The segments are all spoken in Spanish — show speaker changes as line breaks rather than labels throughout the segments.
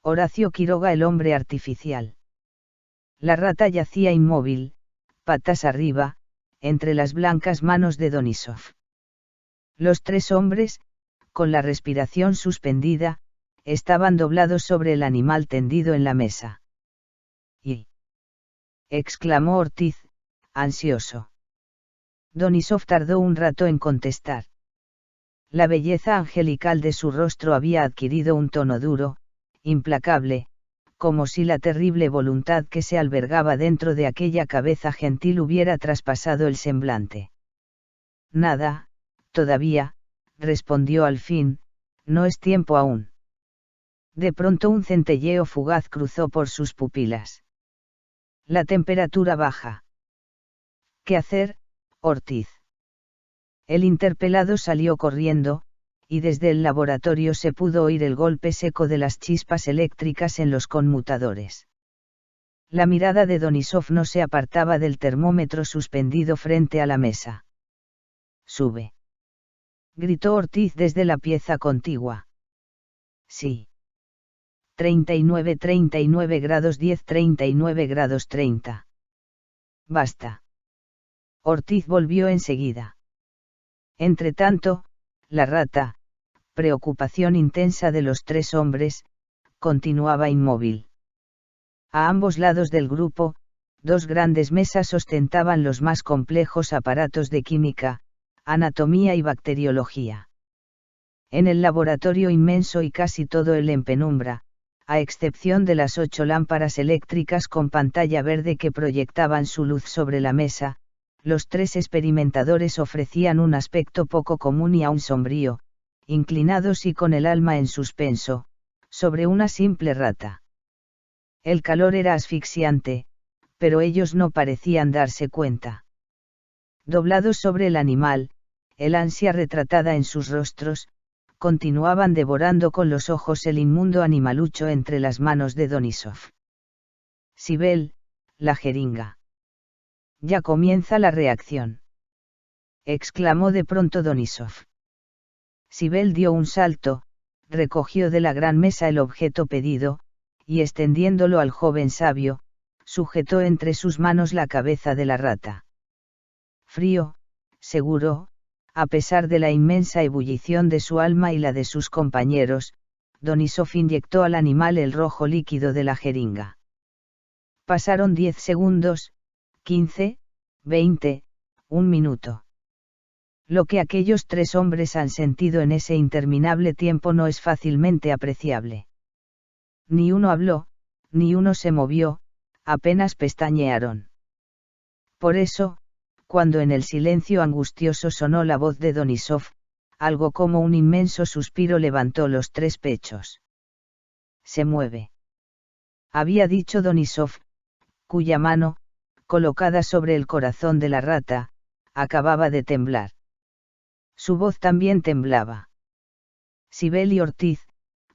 Horacio Quiroga, el hombre artificial. La rata yacía inmóvil, patas arriba, entre las blancas manos de Donisov. Los tres hombres, con la respiración suspendida, estaban doblados sobre el animal tendido en la mesa. ¡Y! Exclamó Ortiz, ansioso. Donisov tardó un rato en contestar. La belleza angelical de su rostro había adquirido un tono duro, implacable, como si la terrible voluntad que se albergaba dentro de aquella cabeza gentil hubiera traspasado el semblante. Nada, todavía, respondió al fin, no es tiempo aún. De pronto un centelleo fugaz cruzó por sus pupilas. La temperatura baja. ¿Qué hacer, Ortiz? El interpelado salió corriendo, y desde el laboratorio se pudo oír el golpe seco de las chispas eléctricas en los conmutadores. La mirada de Donisov no se apartaba del termómetro suspendido frente a la mesa. «Sube», gritó Ortiz desde la pieza contigua. «Sí. 39 grados 10, 39 grados 30. Basta». Ortiz volvió enseguida. Entretanto, la rata, preocupación intensa de los tres hombres, continuaba inmóvil. A ambos lados del grupo, dos grandes mesas ostentaban los más complejos aparatos de química, anatomía y bacteriología. En el laboratorio inmenso y casi todo él en penumbra, a excepción de las 8 lámparas eléctricas con pantalla verde que proyectaban su luz sobre la mesa, los tres experimentadores ofrecían un aspecto poco común y aún sombrío, inclinados y con el alma en suspenso, sobre una simple rata. El calor era asfixiante, pero ellos no parecían darse cuenta. Doblados sobre el animal, el ansia retratada en sus rostros, continuaban devorando con los ojos el inmundo animalucho entre las manos de Donisov. «Sibel, la jeringa. Ya comienza la reacción», exclamó de pronto Donisov. Sibel dio un salto, recogió de la gran mesa el objeto pedido, y extendiéndolo al joven sabio, sujetó entre sus manos la cabeza de la rata. Frío, seguro, a pesar de la inmensa ebullición de su alma y la de sus compañeros, Donisov inyectó al animal el rojo líquido de la jeringa. Pasaron 10 segundos, 15, 20, un minuto. Lo que aquellos tres hombres han sentido en ese interminable tiempo no es fácilmente apreciable. Ni uno habló, ni uno se movió, apenas pestañearon. Por eso, cuando en el silencio angustioso sonó la voz de Donisov, algo como un inmenso suspiro levantó los tres pechos. «Se mueve», había dicho Donisov, cuya mano, colocada sobre el corazón de la rata, acababa de temblar. Su voz también temblaba. Sibel y Ortiz,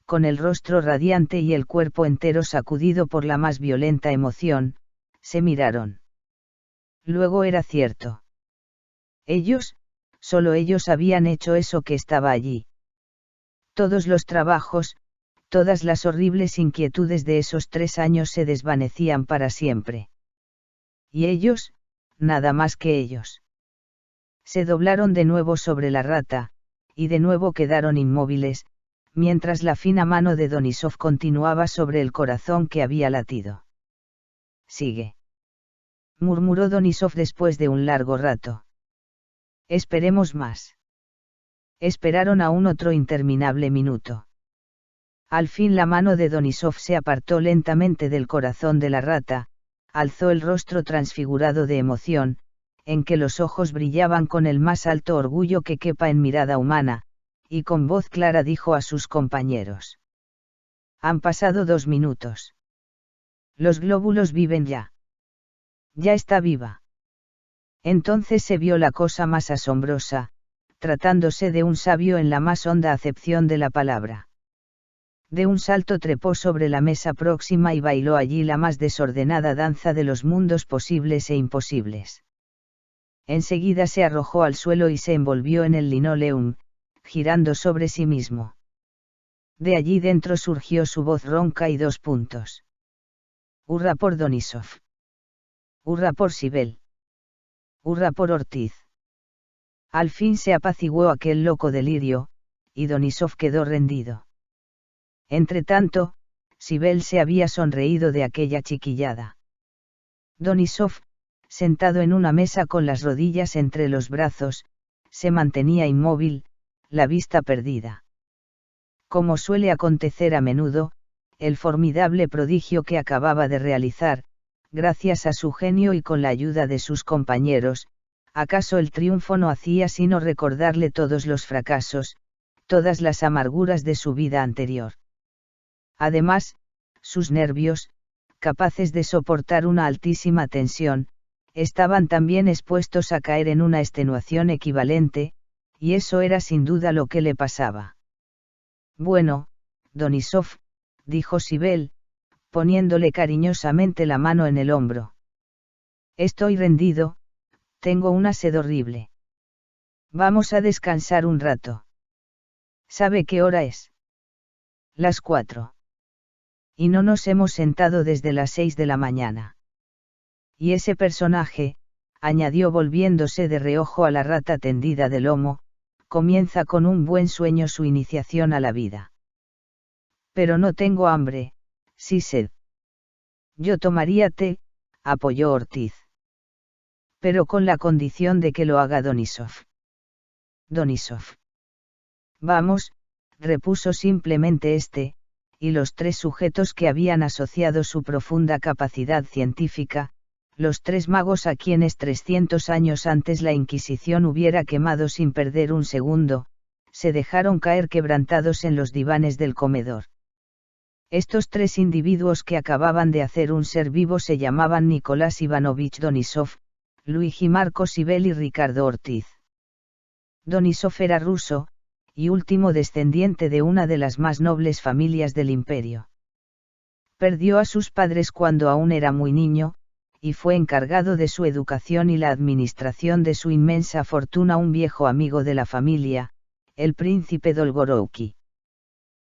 con el rostro radiante y el cuerpo entero sacudido por la más violenta emoción, se miraron. Luego era cierto. Ellos, solo ellos habían hecho eso que estaba allí. Todos los trabajos, todas las horribles inquietudes de esos 3 años se desvanecían para siempre. Y ellos, nada más que ellos. Se doblaron de nuevo sobre la rata, y de nuevo quedaron inmóviles, mientras la fina mano de Donisov continuaba sobre el corazón que había latido. «Sigue», murmuró Donisov después de un largo rato. «Esperemos más». Esperaron aún otro interminable minuto. Al fin la mano de Donisov se apartó lentamente del corazón de la rata, alzó el rostro transfigurado de emoción, en que los ojos brillaban con el más alto orgullo que quepa en mirada humana, y con voz clara dijo a sus compañeros: «Han pasado 2 minutos. Los glóbulos viven ya. Ya está viva». Entonces se vio la cosa más asombrosa, tratándose de un sabio en la más honda acepción de la palabra. De un salto trepó sobre la mesa próxima y bailó allí la más desordenada danza de los mundos posibles e imposibles. Enseguida se arrojó al suelo y se envolvió en el linoleum, girando sobre sí mismo. De allí dentro surgió su voz ronca y 2 puntos. Hurra por Donisov. Hurra por Sibel. Hurra por Ortiz. Al fin se apaciguó aquel loco delirio, y Donisov quedó rendido. Entretanto, Sibel se había sonreído de aquella chiquillada. Donisov, sentado en una mesa con las rodillas entre los brazos, se mantenía inmóvil, la vista perdida. Como suele acontecer a menudo, el formidable prodigio que acababa de realizar, gracias a su genio y con la ayuda de sus compañeros, acaso el triunfo no hacía sino recordarle todos los fracasos, todas las amarguras de su vida anterior. Además, sus nervios, capaces de soportar una altísima tensión, estaban también expuestos a caer en una extenuación equivalente, y eso era sin duda lo que le pasaba. Bueno, Donisov, dijo Sibel, poniéndole cariñosamente la mano en el hombro. Estoy rendido, tengo una sed horrible. Vamos a descansar un rato. ¿Sabe qué hora es? Las 4. Y no nos hemos sentado desde las 6 de la mañana. Y ese personaje, añadió volviéndose de reojo a la rata tendida de lomo, comienza con un buen sueño su iniciación a la vida. Pero no tengo hambre, sí sed. Yo tomaría té, apoyó Ortiz. Pero con la condición de que lo haga Donisov. Donisov. Vamos, repuso simplemente este, y los 3 sujetos que habían asociado su profunda capacidad científica, los 3 magos a quienes 300 años antes la Inquisición hubiera quemado sin perder un segundo, se dejaron caer quebrantados en los divanes del comedor. Estos 3 individuos que acababan de hacer un ser vivo se llamaban Nicolás Ivanovich Donisov, Luigi Marco Sibel y Ricardo Ortiz. Donisov era ruso, y último descendiente de una de las más nobles familias del imperio. Perdió a sus padres cuando aún era muy niño, y fue encargado de su educación y la administración de su inmensa fortuna un viejo amigo de la familia, el príncipe Dolgorouki.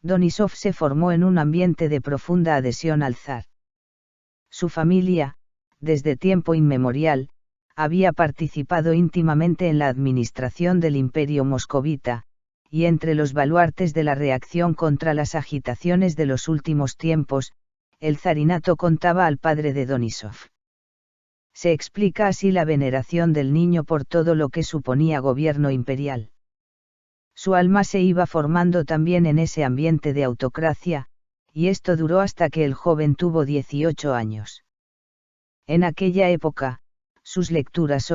Donisov se formó en un ambiente de profunda adhesión al zar. Su familia, desde tiempo inmemorial, había participado íntimamente en la administración del imperio moscovita, y entre los baluartes de la reacción contra las agitaciones de los últimos tiempos, el zarinato contaba al padre de Donisov. Se explica así la veneración del niño por todo lo que suponía gobierno imperial. Su alma se iba formando también en ese ambiente de autocracia, y esto duró hasta que el joven tuvo 18 años. En aquella época, sus lecturas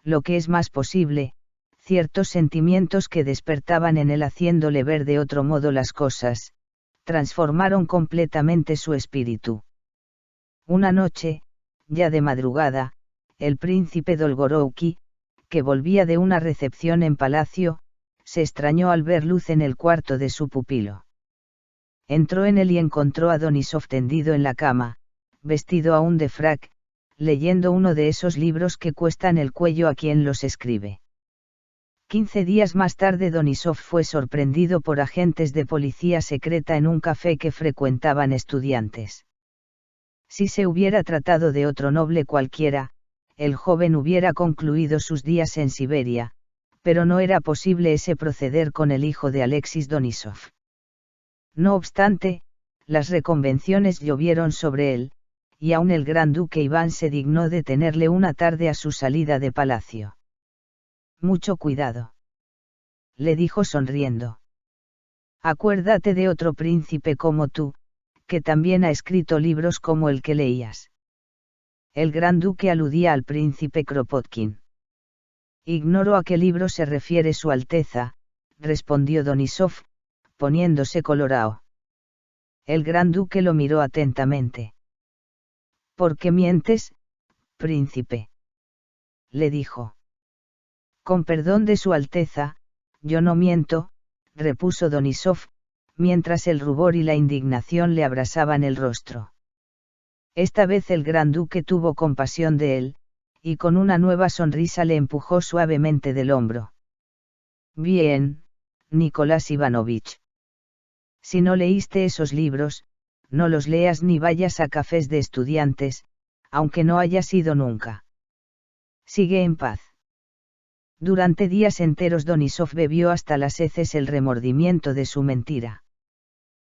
lo que es más posible, ciertos sentimientos que despertaban en él haciéndole ver de otro modo las cosas, transformaron completamente su espíritu. Una noche, ya de madrugada, el príncipe Dolgorouki, que volvía de una recepción en palacio, se extrañó al ver luz en el cuarto de su pupilo. Entró en él y encontró a Donisov tendido en la cama, vestido aún de frac, leyendo uno de esos libros que cuestan el cuello a quien los escribe. 15 días más tarde Donisov fue sorprendido por agentes de policía secreta en un café que frecuentaban estudiantes. Si se hubiera tratado de otro noble cualquiera, el joven hubiera concluido sus días en Siberia, pero no era posible ese proceder con el hijo de Alexis Donisov. No obstante, las reconvenciones llovieron sobre él, y aun el gran duque Iván se dignó de tenerle una tarde a su salida de palacio. Mucho cuidado. Le dijo sonriendo. Acuérdate de otro príncipe como tú, que también ha escrito libros como el que leías. El gran duque aludía al príncipe Kropotkin. Ignoro a qué libro se refiere Su Alteza, respondió Donisov, poniéndose colorado. El gran duque lo miró atentamente. ¿Por qué mientes, príncipe? Le dijo. Con perdón de Su Alteza, yo no miento, repuso Donisov, mientras el rubor y la indignación le abrasaban el rostro. Esta vez el gran duque tuvo compasión de él, y con una nueva sonrisa le empujó suavemente del hombro. Bien, Nicolás Ivanovich. Si no leíste esos libros, no los leas ni vayas a cafés de estudiantes, aunque no hayas ido nunca. Sigue en paz. Durante días enteros Donisov bebió hasta las heces el remordimiento de su mentira.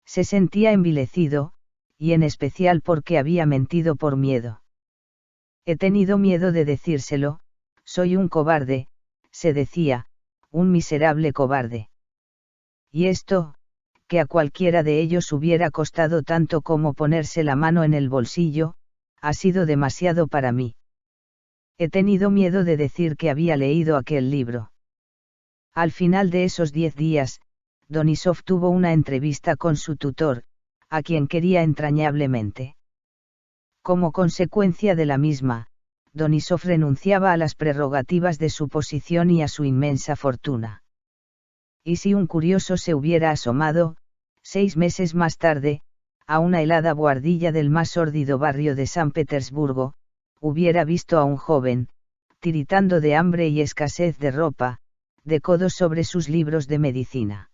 Se sentía envilecido, y en especial porque había mentido por miedo. He tenido miedo de decírselo, soy un cobarde, se decía, un miserable cobarde. Y esto, que a cualquiera de ellos hubiera costado tanto como ponerse la mano en el bolsillo, ha sido demasiado para mí. He tenido miedo de decir que había leído aquel libro. Al final de esos 10 días, Donisov tuvo una entrevista con su tutor, a quien quería entrañablemente. Como consecuencia de la misma, Donisov renunciaba a las prerrogativas de su posición y a su inmensa fortuna. Y si un curioso se hubiera asomado, 6 meses más tarde, a una helada buhardilla del más sórdido barrio de San Petersburgo, hubiera visto a un joven, tiritando de hambre y escasez de ropa, de codos sobre sus libros de medicina.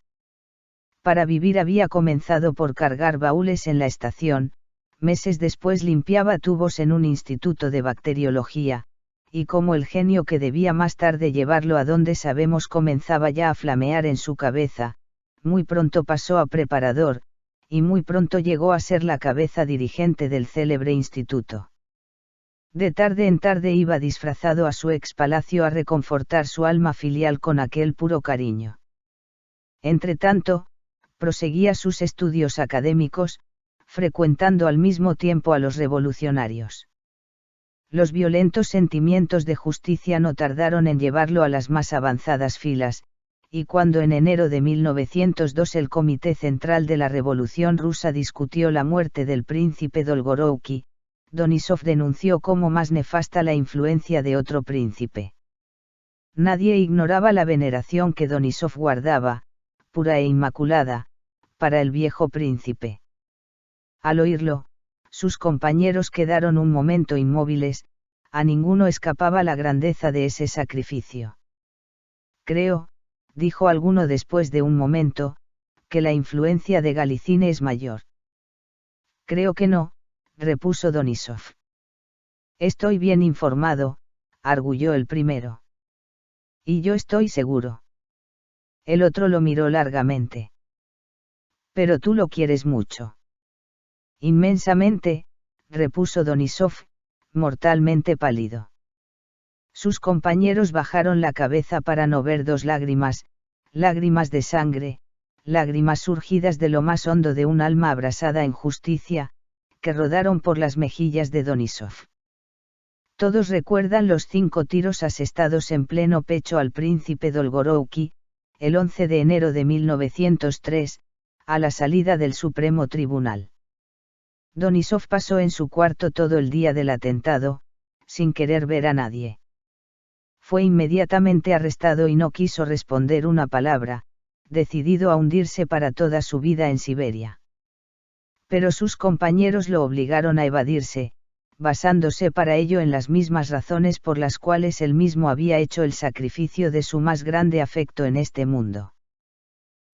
Para vivir había comenzado por cargar baúles en la estación, meses después limpiaba tubos en un instituto de bacteriología, y como el genio que debía más tarde llevarlo a donde sabemos comenzaba ya a flamear en su cabeza, muy pronto pasó a preparador, y muy pronto llegó a ser la cabeza dirigente del célebre instituto. De tarde en tarde iba disfrazado a su ex palacio a reconfortar su alma filial con aquel puro cariño. Entretanto, proseguía sus estudios académicos, frecuentando al mismo tiempo a los revolucionarios. Los violentos sentimientos de justicia no tardaron en llevarlo a las más avanzadas filas, y cuando en enero de 1902 el Comité Central de la Revolución Rusa discutió la muerte del príncipe Dolgorouki, Donisov denunció como más nefasta la influencia de otro príncipe. Nadie ignoraba la veneración que Donisov guardaba, pura e inmaculada, para el viejo príncipe. Al oírlo, sus compañeros quedaron un momento inmóviles, a ninguno escapaba la grandeza de ese sacrificio. Creo, dijo alguno después de un momento, que la influencia de Galicine es mayor. Creo que no, repuso Donisov. Estoy bien informado, arguyó el primero. Y yo estoy seguro. El otro lo miró largamente. Pero tú lo quieres mucho. Inmensamente, repuso Donisov, mortalmente pálido. Sus compañeros bajaron la cabeza para no ver 2 lágrimas, lágrimas de sangre, lágrimas surgidas de lo más hondo de un alma abrasada en justicia, que rodaron por las mejillas de Donisov. Todos recuerdan los 5 tiros asestados en pleno pecho al príncipe Dolgorouki, el 11 de enero de 1903, a la salida del Supremo Tribunal. Donisov pasó en su cuarto todo el día del atentado, sin querer ver a nadie. Fue inmediatamente arrestado y no quiso responder una palabra, decidido a hundirse para toda su vida en Siberia. Pero sus compañeros lo obligaron a evadirse, basándose para ello en las mismas razones por las cuales él mismo había hecho el sacrificio de su más grande afecto en este mundo.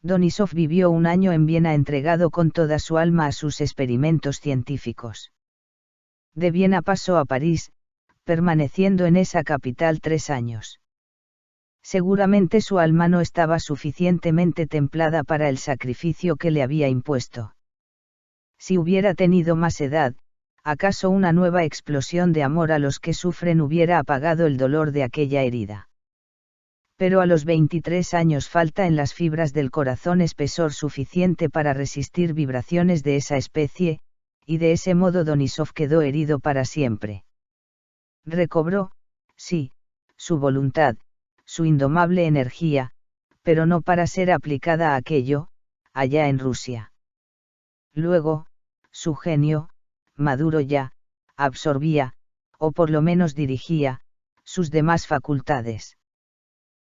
Donisov vivió un año en Viena entregado con toda su alma a sus experimentos científicos. De Viena pasó a París, permaneciendo en esa capital 3 años. Seguramente su alma no estaba suficientemente templada para el sacrificio que le había impuesto. Si hubiera tenido más edad, acaso una nueva explosión de amor a los que sufren hubiera apagado el dolor de aquella herida. Pero a los 23 años falta en las fibras del corazón espesor suficiente para resistir vibraciones de esa especie, y de ese modo Donisov quedó herido para siempre. Recobró, sí, su voluntad, su indomable energía, pero no para ser aplicada a aquello, allá en Rusia. Luego, su genio, maduro ya, absorbía, o por lo menos dirigía, sus demás facultades.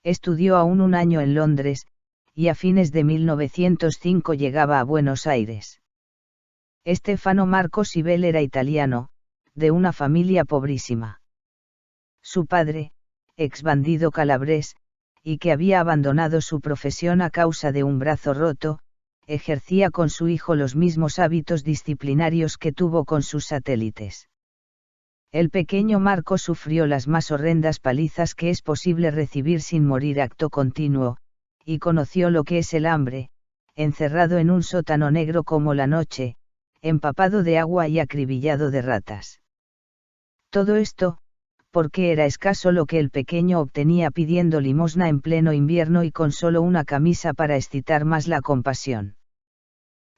Estudió aún un año en Londres, y a fines de 1905 llegaba a Buenos Aires. Stefano Marco Sibel era italiano, de una familia pobrísima. Su padre, ex bandido calabrés, y que había abandonado su profesión a causa de un brazo roto, ejercía con su hijo los mismos hábitos disciplinarios que tuvo con sus satélites. El pequeño Marco sufrió las más horrendas palizas que es posible recibir sin morir acto continuo, y conoció lo que es el hambre, encerrado en un sótano negro como la noche, empapado de agua y acribillado de ratas. Todo esto, porque era escaso lo que el pequeño obtenía pidiendo limosna en pleno invierno y con solo una camisa para excitar más la compasión.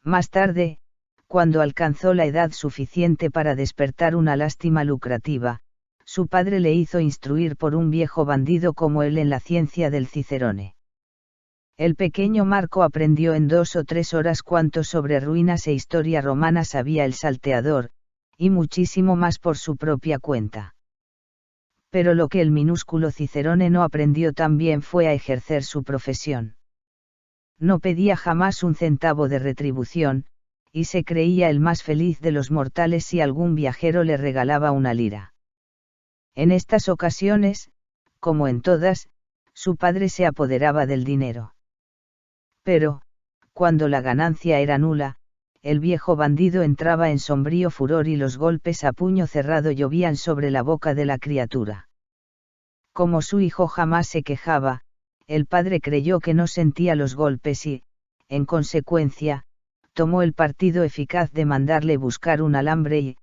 Más tarde, cuando alcanzó la edad suficiente para despertar una lástima lucrativa, su padre le hizo instruir por un viejo bandido como él en la ciencia del Cicerone. El pequeño Marco aprendió en 2 o 3 horas cuánto sobre ruinas e historia romana sabía el salteador, y muchísimo más por su propia cuenta. Pero lo que el minúsculo Cicerone no aprendió también fue a ejercer su profesión. No pedía jamás un centavo de retribución, y se creía el más feliz de los mortales si algún viajero le regalaba una lira. En estas ocasiones, como en todas, su padre se apoderaba del dinero. Pero, cuando la ganancia era nula, el viejo bandido entraba en sombrío furor y los golpes a puño cerrado llovían sobre la boca de la criatura. Como su hijo jamás se quejaba, el padre creyó que no sentía los golpes y, en consecuencia, tomó el partido eficaz de mandarle buscar un alambre y,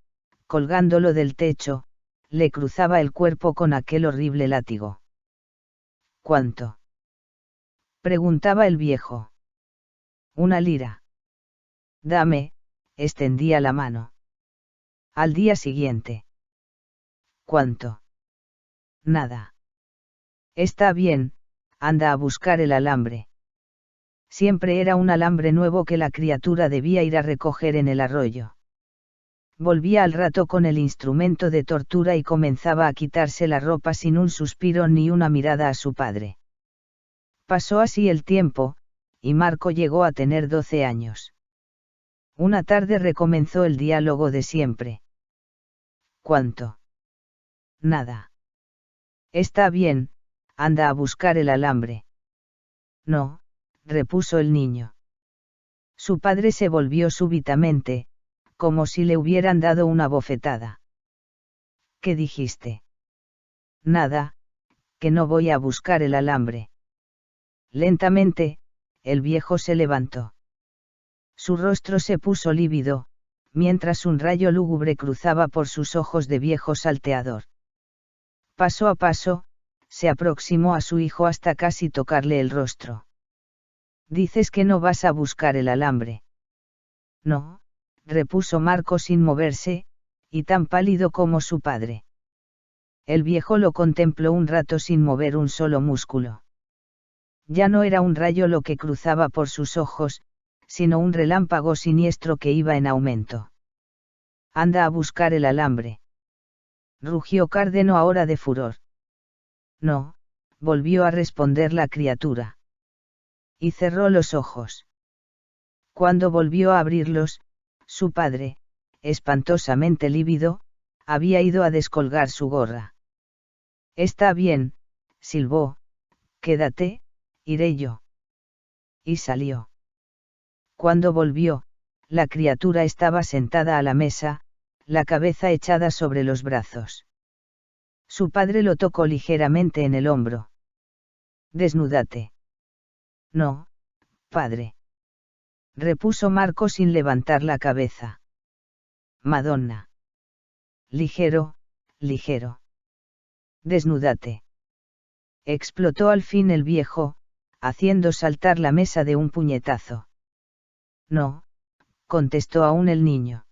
colgándolo del techo, le cruzaba el cuerpo con aquel horrible látigo. ¿Cuánto?, preguntaba el viejo. 1 lira. Dame, extendía la mano. Al día siguiente. ¿Cuánto? Nada. Está bien, anda a buscar el alambre. Siempre era un alambre nuevo que la criatura debía ir a recoger en el arroyo. Volvía al rato con el instrumento de tortura y comenzaba a quitarse la ropa sin un suspiro ni una mirada a su padre. Pasó así el tiempo, y Marco llegó a tener 12 años. Una tarde recomenzó el diálogo de siempre. ¿Cuánto? Nada. Está bien, anda a buscar el alambre. No, repuso el niño. Su padre se volvió súbitamente, como si le hubieran dado una bofetada. ¿Qué dijiste? Nada, que no voy a buscar el alambre. Lentamente, el viejo se levantó. Su rostro se puso lívido, mientras un rayo lúgubre cruzaba por sus ojos de viejo salteador. Paso a paso, se aproximó a su hijo hasta casi tocarle el rostro. Dices que no vas a buscar el alambre. No, repuso Marco sin moverse, y tan pálido como su padre. El viejo lo contempló un rato sin mover un solo músculo. Ya no era un rayo lo que cruzaba por sus ojos, sino un relámpago siniestro que iba en aumento. Anda a buscar el alambre. Rugió Cárdeno ahora de furor. No, volvió a responder la criatura. Y cerró los ojos. Cuando volvió a abrirlos, su padre, espantosamente lívido, había ido a descolgar su gorra. Está bien, silbó, quédate, iré yo. Y salió. Cuando volvió, la criatura estaba sentada a la mesa, la cabeza echada sobre los brazos. Su padre lo tocó ligeramente en el hombro. Desnúdate. No, padre. Repuso Marco sin levantar la cabeza. Madonna. Ligero, ligero. Desnúdate. Explotó al fin el viejo, haciendo saltar la mesa de un puñetazo. No, contestó aún el niño.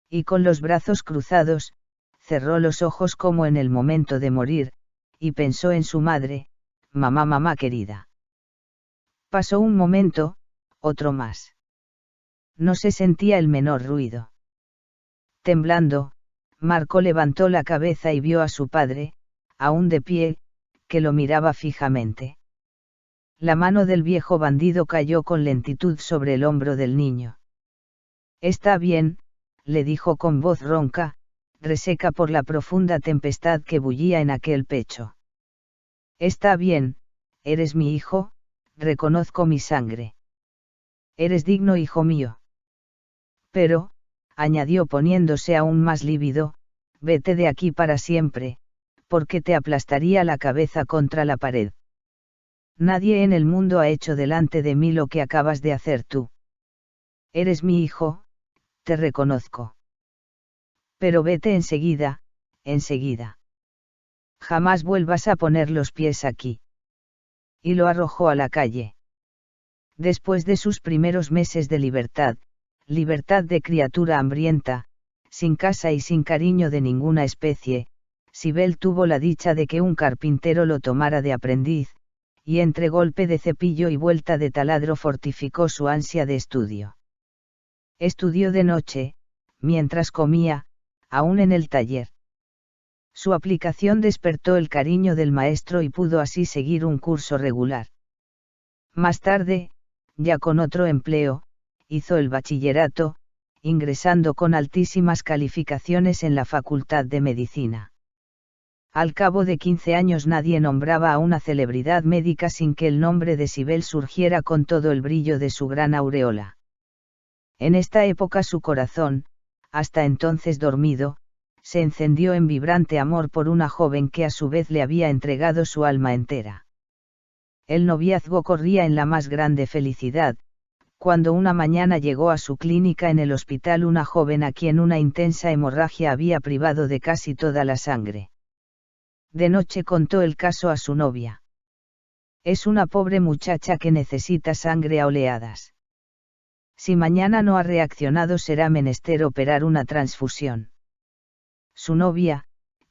Y con los brazos cruzados, cerró los ojos como en el momento de morir, y pensó en su madre, mamá, mamá querida. Pasó un momento, otro más. No se sentía el menor ruido. Temblando, Marco levantó la cabeza y vio a su padre, aún de pie, que lo miraba fijamente. La mano del viejo bandido cayó con lentitud sobre el hombro del niño. Está bien, le dijo con voz ronca, reseca por la profunda tempestad que bullía en aquel pecho. Está bien, eres mi hijo, reconozco mi sangre. Eres digno, hijo mío. Pero, añadió poniéndose aún más lívido, vete de aquí para siempre, porque te aplastaría la cabeza contra la pared. Nadie en el mundo ha hecho delante de mí lo que acabas de hacer tú. Eres mi hijo, te reconozco. Pero vete enseguida, enseguida. Jamás vuelvas a poner los pies aquí. Y lo arrojó a la calle. Después de sus primeros meses de libertad, libertad de criatura hambrienta, sin casa y sin cariño de ninguna especie, Sibel tuvo la dicha de que un carpintero lo tomara de aprendiz, y entre golpe de cepillo y vuelta de taladro fortificó su ansia de estudio. Estudió de noche, mientras comía, aún en el taller. Su aplicación despertó el cariño del maestro y pudo así seguir un curso regular. Más tarde, ya con otro empleo, hizo el bachillerato, ingresando con altísimas calificaciones en la Facultad de Medicina. Al cabo de 15 años nadie nombraba a una celebridad médica sin que el nombre de Sibel surgiera con todo el brillo de su gran aureola. En esta época su corazón, hasta entonces dormido, se encendió en vibrante amor por una joven que a su vez le había entregado su alma entera. El noviazgo corría en la más grande felicidad, cuando una mañana llegó a su clínica en el hospital una joven a quien una intensa hemorragia había privado de casi toda la sangre. De noche contó el caso a su novia. Es una pobre muchacha que necesita sangre a oleadas. Si mañana no ha reaccionado será menester operar una transfusión. Su novia,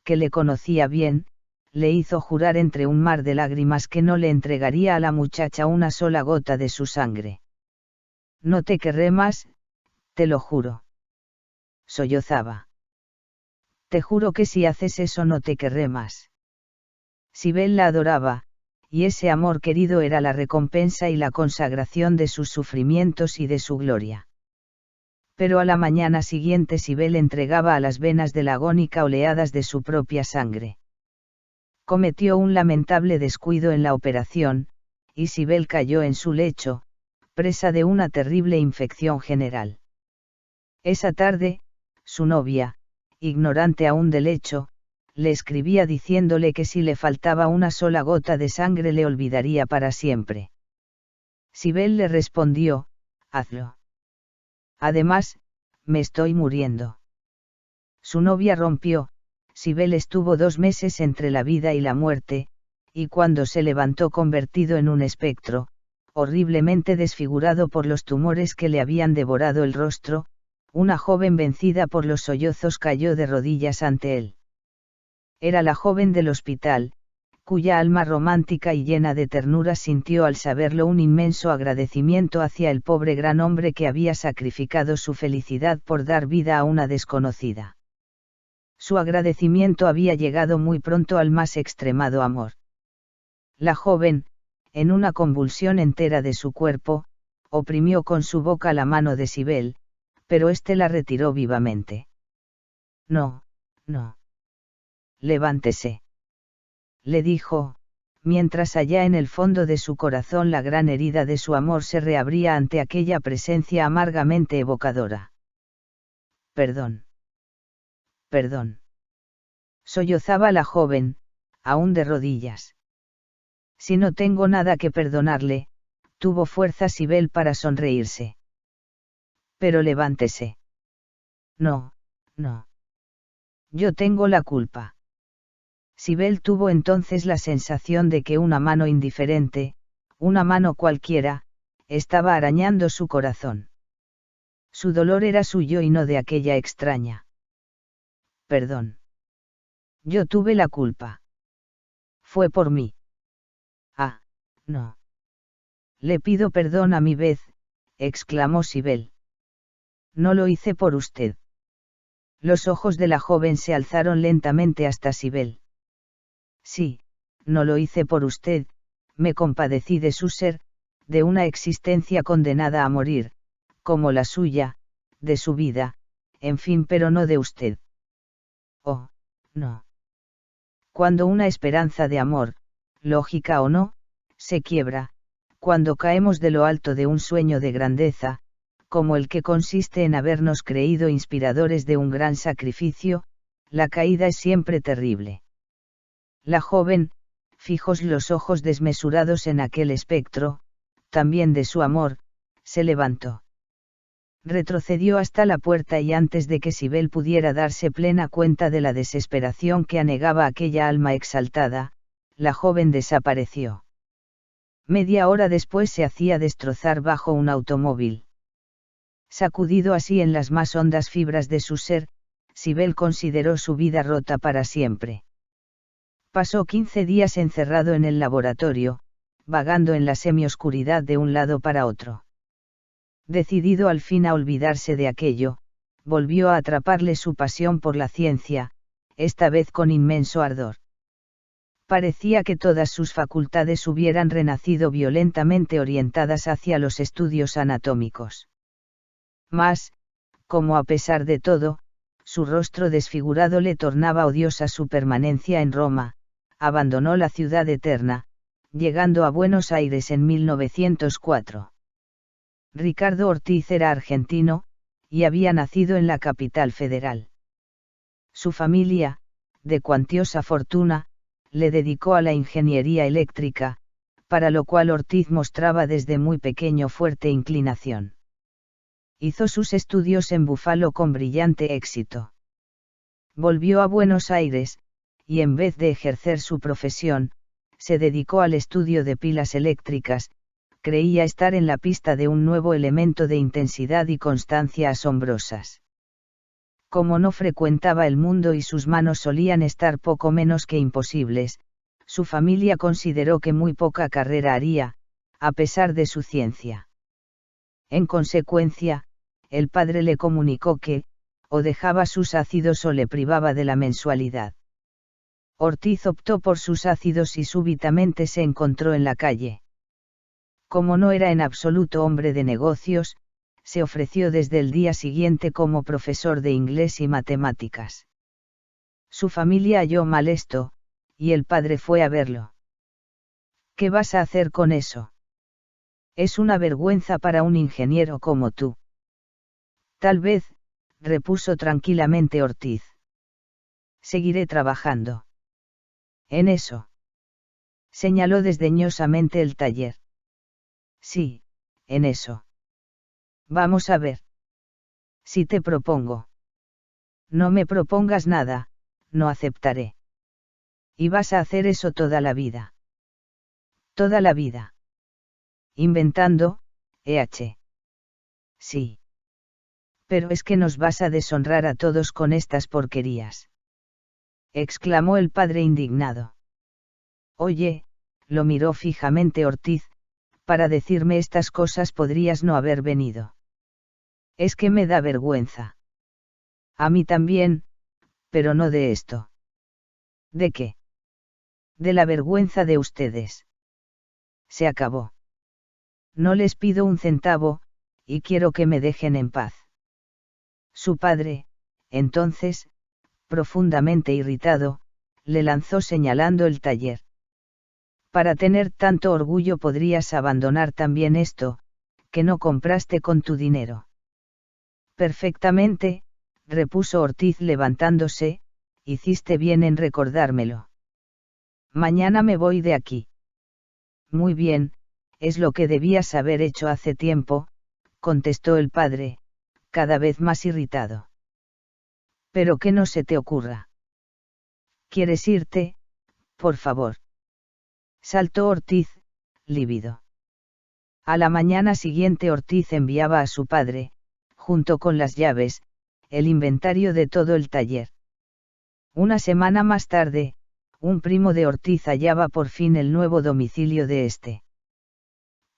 que le conocía bien, le hizo jurar entre un mar de lágrimas que no le entregaría a la muchacha una sola gota de su sangre. No te querré más, te lo juro. Sollozaba. Te juro que si haces eso no te querré más. Sibel la adoraba, y ese amor querido era la recompensa y la consagración de sus sufrimientos y de su gloria. Pero a la mañana siguiente Sibel entregaba a las venas de la agónica oleadas de su propia sangre. Cometió un lamentable descuido en la operación, y Sibel cayó en su lecho, presa de una terrible infección general. Esa tarde, su novia, ignorante aún del hecho, le escribía diciéndole que si le faltaba una sola gota de sangre le olvidaría para siempre. Sibel le respondió, hazlo. Además, me estoy muriendo. Su novia rompió, Sibel estuvo 2 meses entre la vida y la muerte, y cuando se levantó convertido en un espectro, horriblemente desfigurado por los tumores que le habían devorado el rostro, una joven vencida por los sollozos cayó de rodillas ante él. Era la joven del hospital, cuya alma romántica y llena de ternura sintió al saberlo un inmenso agradecimiento hacia el pobre gran hombre que había sacrificado su felicidad por dar vida a una desconocida. Su agradecimiento había llegado muy pronto al más extremado amor. La joven, en una convulsión entera de su cuerpo, oprimió con su boca la mano de Sibel, pero éste la retiró vivamente. No, no. Levántese. Le dijo, mientras allá en el fondo de su corazón la gran herida de su amor se reabría ante aquella presencia amargamente evocadora. Perdón. Perdón. Sollozaba la joven, aún de rodillas. Si no tengo nada que perdonarle, tuvo fuerza Sibel para sonreírse. Pero levántese. No, no. Yo tengo la culpa. Sibel tuvo entonces la sensación de que una mano indiferente, una mano cualquiera, estaba arañando su corazón. Su dolor era suyo y no de aquella extraña. Perdón. Yo tuve la culpa. Fue por mí. Ah, no. Le pido perdón a mi vez, exclamó Sibel. No lo hice por usted. Los ojos de la joven se alzaron lentamente hasta Sibel. Sí, no lo hice por usted, me compadecí de su ser, de una existencia condenada a morir, como la suya, de su vida, en fin, pero no de usted. Oh, no. Cuando una esperanza de amor, lógica o no, se quiebra, cuando caemos de lo alto de un sueño de grandeza, como el que consiste en habernos creído inspiradores de un gran sacrificio, la caída es siempre terrible. La joven, fijos los ojos desmesurados en aquel espectro, también de su amor, se levantó. Retrocedió hasta la puerta y antes de que Sibel pudiera darse plena cuenta de la desesperación que anegaba aquella alma exaltada, la joven desapareció. Media hora después se hacía destrozar bajo un automóvil. Sacudido así en las más hondas fibras de su ser, Sibel consideró su vida rota para siempre. Pasó 15 días encerrado en el laboratorio, vagando en la semioscuridad de un lado para otro. Decidido al fin a olvidarse de aquello, volvió a atraparle su pasión por la ciencia, esta vez con inmenso ardor. Parecía que todas sus facultades hubieran renacido violentamente orientadas hacia los estudios anatómicos. Mas, como a pesar de todo, su rostro desfigurado le tornaba odiosa su permanencia en Roma, abandonó la ciudad eterna, llegando a Buenos Aires en 1904. Ricardo Ortiz era argentino, y había nacido en la capital federal. Su familia, de cuantiosa fortuna, le dedicó a la ingeniería eléctrica, para lo cual Ortiz mostraba desde muy pequeño fuerte inclinación. Hizo sus estudios en Búfalo con brillante éxito. Volvió a Buenos Aires, y en vez de ejercer su profesión, se dedicó al estudio de pilas eléctricas, creía estar en la pista de un nuevo elemento de intensidad y constancia asombrosas. Como no frecuentaba el mundo y sus manos solían estar poco menos que imposibles, su familia consideró que muy poca carrera haría, a pesar de su ciencia. En consecuencia, el padre le comunicó que, o dejaba sus ácidos o le privaba de la mensualidad. Ortiz optó por sus ácidos y súbitamente se encontró en la calle. Como no era en absoluto hombre de negocios, se ofreció desde el día siguiente como profesor de inglés y matemáticas. Su familia halló mal esto, y el padre fue a verlo. ¿Qué vas a hacer con eso? Es una vergüenza para un ingeniero como tú. Tal vez, repuso tranquilamente Ortiz. Seguiré trabajando. En eso. Señaló desdeñosamente el taller. Sí, en eso. Vamos a ver. Si te propongo. No me propongas nada, no aceptaré. Y vas a hacer eso toda la vida. Toda la vida. Inventando, Sí. Pero es que nos vas a deshonrar a todos con estas porquerías. Exclamó el padre indignado. Oye, lo miró fijamente Ortiz, para decirme estas cosas podrías no haber venido. Es que me da vergüenza. A mí también, pero no de esto. ¿De qué? De la vergüenza de ustedes. Se acabó. No les pido un centavo, y quiero que me dejen en paz. Su padre, entonces, profundamente irritado, le lanzó señalando el taller. Para tener tanto orgullo podrías abandonar también esto, que no compraste con tu dinero. Perfectamente, repuso Ortiz levantándose, hiciste bien en recordármelo. Mañana me voy de aquí. Muy bien, es lo que debías haber hecho hace tiempo, contestó el padre, cada vez más irritado. Pero que no se te ocurra. ¿Quieres irte, por favor? Saltó Ortiz, lívido. A la mañana siguiente Ortiz enviaba a su padre, junto con las llaves, el inventario de todo el taller. Una semana más tarde, un primo de Ortiz hallaba por fin el nuevo domicilio de este.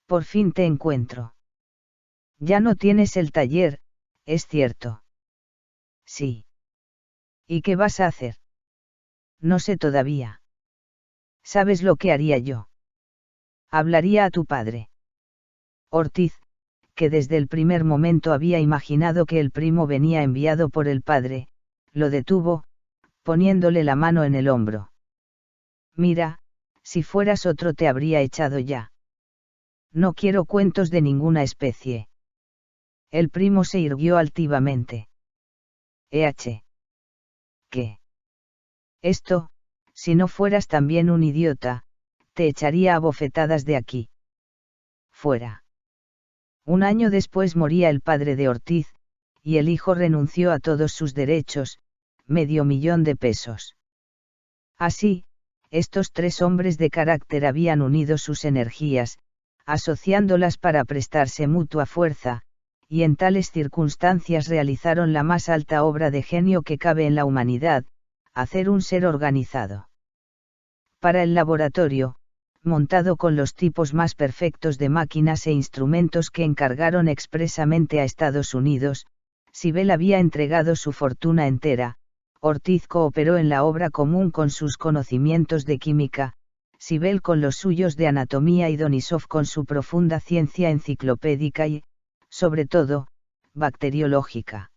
Por fin te encuentro. Ya no tienes el taller, es cierto. Sí. ¿Y qué vas a hacer? No sé todavía. ¿Sabes lo que haría yo? Hablaría a tu padre. Ortiz, que desde el primer momento había imaginado que el primo venía enviado por el padre, lo detuvo, poniéndole la mano en el hombro. Mira, si fueras otro te habría echado ya. No quiero cuentos de ninguna especie. El primo se irguió altivamente. ¿Qué? Esto, si no fueras también un idiota, te echaría a bofetadas de aquí. Fuera. Un año después moría el padre de Ortiz, y el hijo renunció a todos sus derechos, $500,000. Así, estos tres hombres de carácter habían unido sus energías, asociándolas para prestarse mutua fuerza, y en tales circunstancias realizaron la más alta obra de genio que cabe en la humanidad, hacer un ser organizado. Para el laboratorio, montado con los tipos más perfectos de máquinas e instrumentos que encargaron expresamente a Estados Unidos, Sibel había entregado su fortuna entera. Ortiz cooperó en la obra común con sus conocimientos de química, Sibel con los suyos de anatomía y Donisov con su profunda ciencia enciclopédica y, sobre todo, bacteriológica.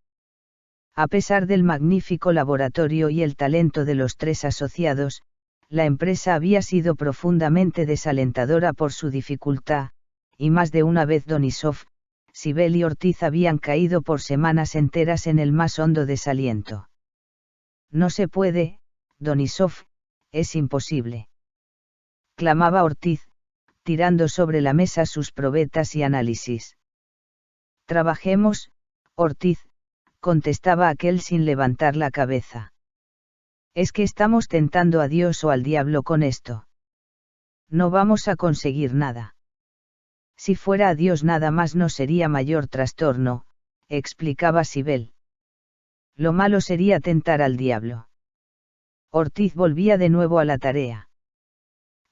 A pesar del magnífico laboratorio y el talento de los tres asociados, la empresa había sido profundamente desalentadora por su dificultad, y más de una vez Donisov, Sibel y Ortiz habían caído por semanas enteras en el más hondo desaliento. No se puede, Donisov, es imposible. Clamaba Ortiz, tirando sobre la mesa sus probetas y análisis. Trabajemos, Ortiz, contestaba aquel sin levantar la cabeza. Es que estamos tentando a Dios o al diablo con esto. No vamos a conseguir nada. Si fuera a Dios nada más no sería mayor trastorno, explicaba Sibel. Lo malo sería tentar al diablo. Ortiz volvía de nuevo a la tarea.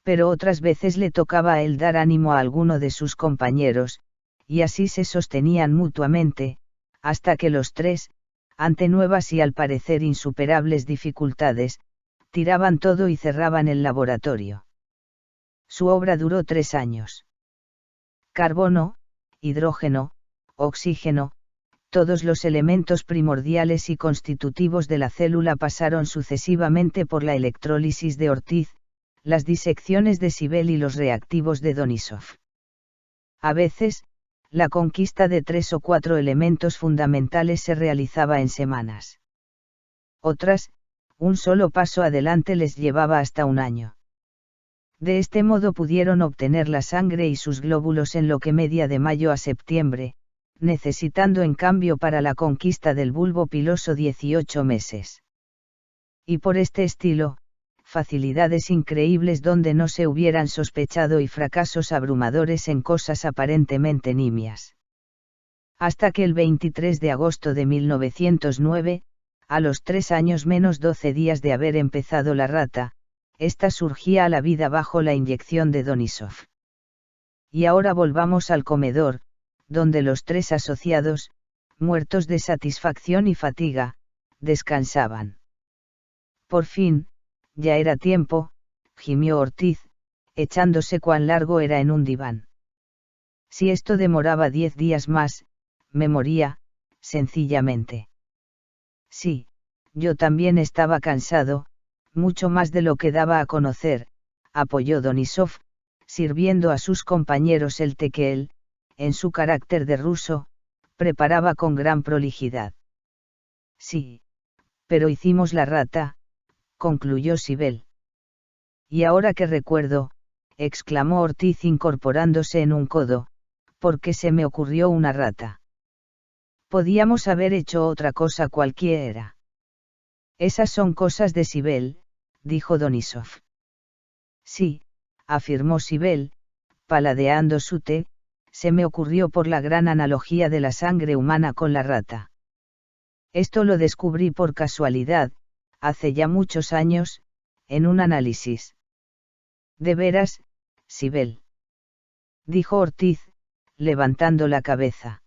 Pero otras veces le tocaba a él dar ánimo a alguno de sus compañeros, y así se sostenían mutuamente, hasta que los tres, ante nuevas y al parecer insuperables dificultades, tiraban todo y cerraban el laboratorio. Su obra duró 3 años. Carbono, hidrógeno, oxígeno, todos los elementos primordiales y constitutivos de la célula pasaron sucesivamente por la electrólisis de Ortiz, las disecciones de Sibel y los reactivos de Donisov. A veces, la conquista de 3 o 4 elementos fundamentales se realizaba en semanas. Otras, un solo paso adelante les llevaba hasta un año. De este modo pudieron obtener la sangre y sus glóbulos en lo que media de mayo a septiembre, necesitando en cambio para la conquista del bulbo piloso 18 meses. Y por este estilo, facilidades increíbles donde no se hubieran sospechado y fracasos abrumadores en cosas aparentemente nimias. Hasta que el 23 de agosto de 1909, a los 3 años menos 12 días de haber empezado la rata, ésta surgía a la vida bajo la inyección de Donisov. Y ahora volvamos al comedor, donde los tres asociados, muertos de satisfacción y fatiga, descansaban. Por fin, ya era tiempo, gimió Ortiz, echándose cuán largo era en un diván. Si esto demoraba 10 días más, me moría, sencillamente. Sí, yo también estaba cansado, mucho más de lo que daba a conocer, apoyó Donisov, sirviendo a sus compañeros el té que él, en su carácter de ruso, preparaba con gran prolijidad. Sí, pero hicimos la rata, concluyó Sibel. Y ahora que recuerdo, exclamó Ortiz incorporándose en un codo, porque se me ocurrió una rata. Podíamos haber hecho otra cosa cualquiera. Esas son cosas de Sibel, dijo Donisov. Sí, afirmó Sibel, paladeando su té, se me ocurrió por la gran analogía de la sangre humana con la rata. Esto lo descubrí por casualidad, hace ya muchos años, en un análisis. ¿De veras, Sibel?, dijo Ortiz, levantando la cabeza.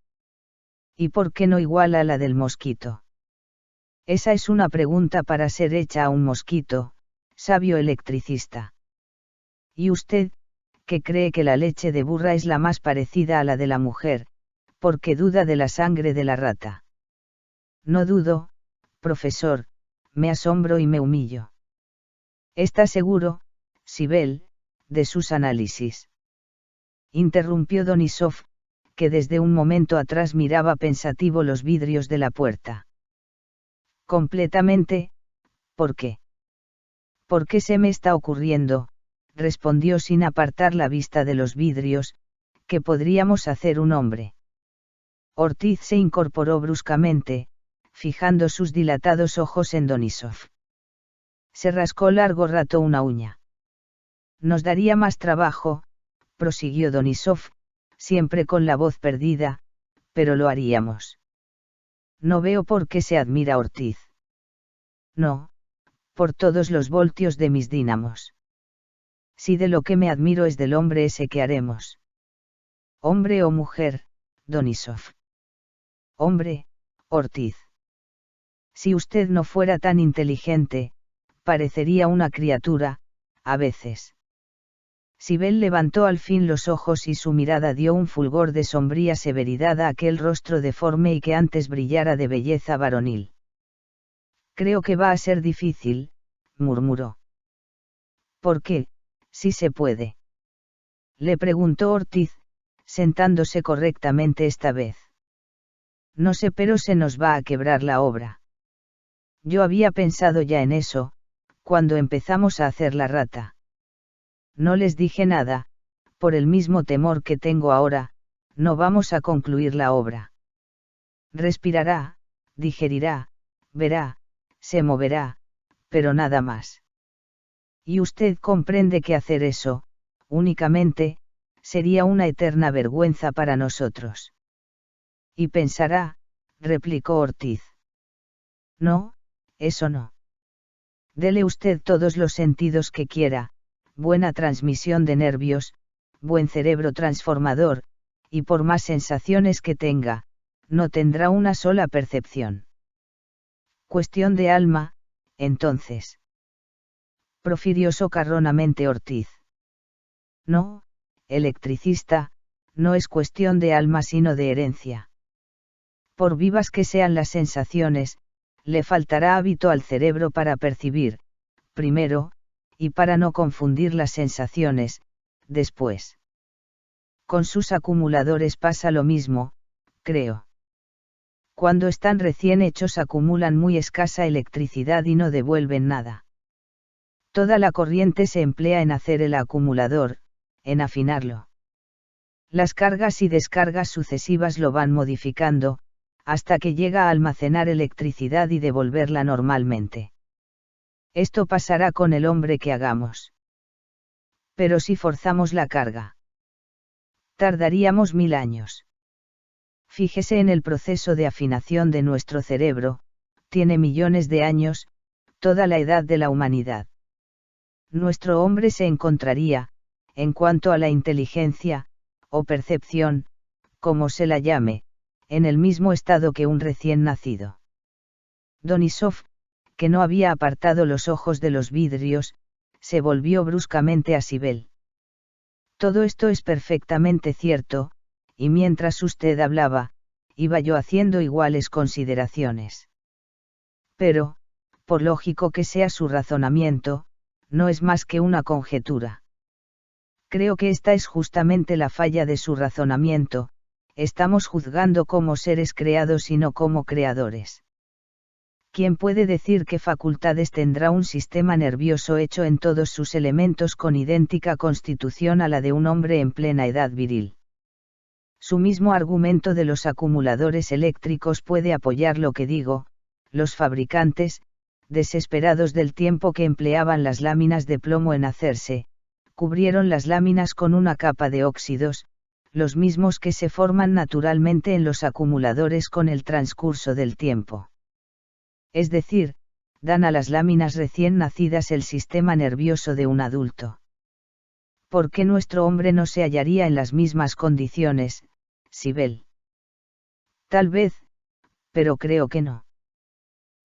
¿Y por qué no igual a la del mosquito? Esa es una pregunta para ser hecha a un mosquito, sabio electricista. ¿Y usted, que cree que la leche de burra es la más parecida a la de la mujer, porque duda de la sangre de la rata? No dudo, profesor, me asombro y me humillo. ¿Está seguro, Sibel, de sus análisis? interrumpió Donisov, que desde un momento atrás miraba pensativo los vidrios de la puerta. Completamente, ¿por qué? ¿Por qué se me está ocurriendo? Respondió sin apartar la vista de los vidrios, que podríamos hacer un hombre. Ortiz se incorporó bruscamente, fijando sus dilatados ojos en Donisov. Se rascó largo rato una uña. Nos daría más trabajo, prosiguió Donisov, siempre con la voz perdida, pero lo haríamos. No veo por qué se admira Ortiz. No, por todos los voltios de mis dínamos. Si de lo que me admiro es del hombre ese que haremos. Hombre o mujer, Donisov. Hombre, Ortiz. Si usted no fuera tan inteligente, parecería una criatura, a veces. Sibel levantó al fin los ojos y su mirada dio un fulgor de sombría severidad a aquel rostro deforme y que antes brillara de belleza varonil. Creo que va a ser difícil, murmuró. ¿Por qué, si se puede? Le preguntó Ortiz, sentándose correctamente esta vez. No sé, pero se nos va a quebrar la obra. Yo había pensado ya en eso, cuando empezamos a hacer la rata. No les dije nada, por el mismo temor que tengo ahora, no vamos a concluir la obra. Respirará, digerirá, verá, se moverá, pero nada más. Y usted comprende que hacer eso, únicamente, sería una eterna vergüenza para nosotros. Y pensará, replicó Ortiz. No, eso no. Dele usted todos los sentidos que quiera, buena transmisión de nervios, buen cerebro transformador, y por más sensaciones que tenga, no tendrá una sola percepción. Cuestión de alma, entonces. Profirió socarronamente Ortiz. No, electricista, no es cuestión de alma sino de herencia. Por vivas que sean las sensaciones, le faltará hábito al cerebro para percibir, primero, y para no confundir las sensaciones, después. Con sus acumuladores pasa lo mismo, creo. Cuando están recién hechos acumulan muy escasa electricidad y no devuelven nada. Toda la corriente se emplea en hacer el acumulador, en afinarlo. Las cargas y descargas sucesivas lo van modificando, hasta que llega a almacenar electricidad y devolverla normalmente. Esto pasará con el hombre que hagamos. Pero si forzamos la carga, tardaríamos 1000 años. Fíjese en el proceso de afinación de nuestro cerebro, tiene millones de años, toda la edad de la humanidad. Nuestro hombre se encontraría, en cuanto a la inteligencia, o percepción, como se la llame, en el mismo estado que un recién nacido. Donisov, que no había apartado los ojos de los vidrios, se volvió bruscamente a Sibel. Todo esto es perfectamente cierto, y mientras usted hablaba, iba yo haciendo iguales consideraciones. Pero, por lógico que sea su razonamiento, no es más que una conjetura. Creo que esta es justamente la falla de su razonamiento, estamos juzgando como seres creados y no como creadores. ¿Quién puede decir qué facultades tendrá un sistema nervioso hecho en todos sus elementos con idéntica constitución a la de un hombre en plena edad viril? Su mismo argumento de los acumuladores eléctricos puede apoyar lo que digo, los fabricantes, desesperados del tiempo que empleaban las láminas de plomo en hacerse, cubrieron las láminas con una capa de óxidos, los mismos que se forman naturalmente en los acumuladores con el transcurso del tiempo. Es decir, dan a las láminas recién nacidas el sistema nervioso de un adulto. ¿Por qué nuestro hombre no se hallaría en las mismas condiciones, Sibel? Tal vez, pero creo que no.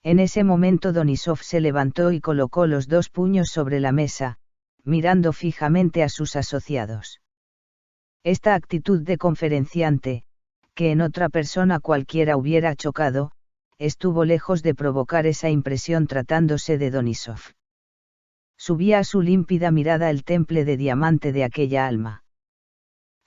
En ese momento Donisov se levantó y colocó los dos puños sobre la mesa, mirando fijamente a sus asociados. Esta actitud de conferenciante, que en otra persona cualquiera hubiera chocado, estuvo lejos de provocar esa impresión tratándose de Donisov. Subía a su límpida mirada el temple de diamante de aquella alma.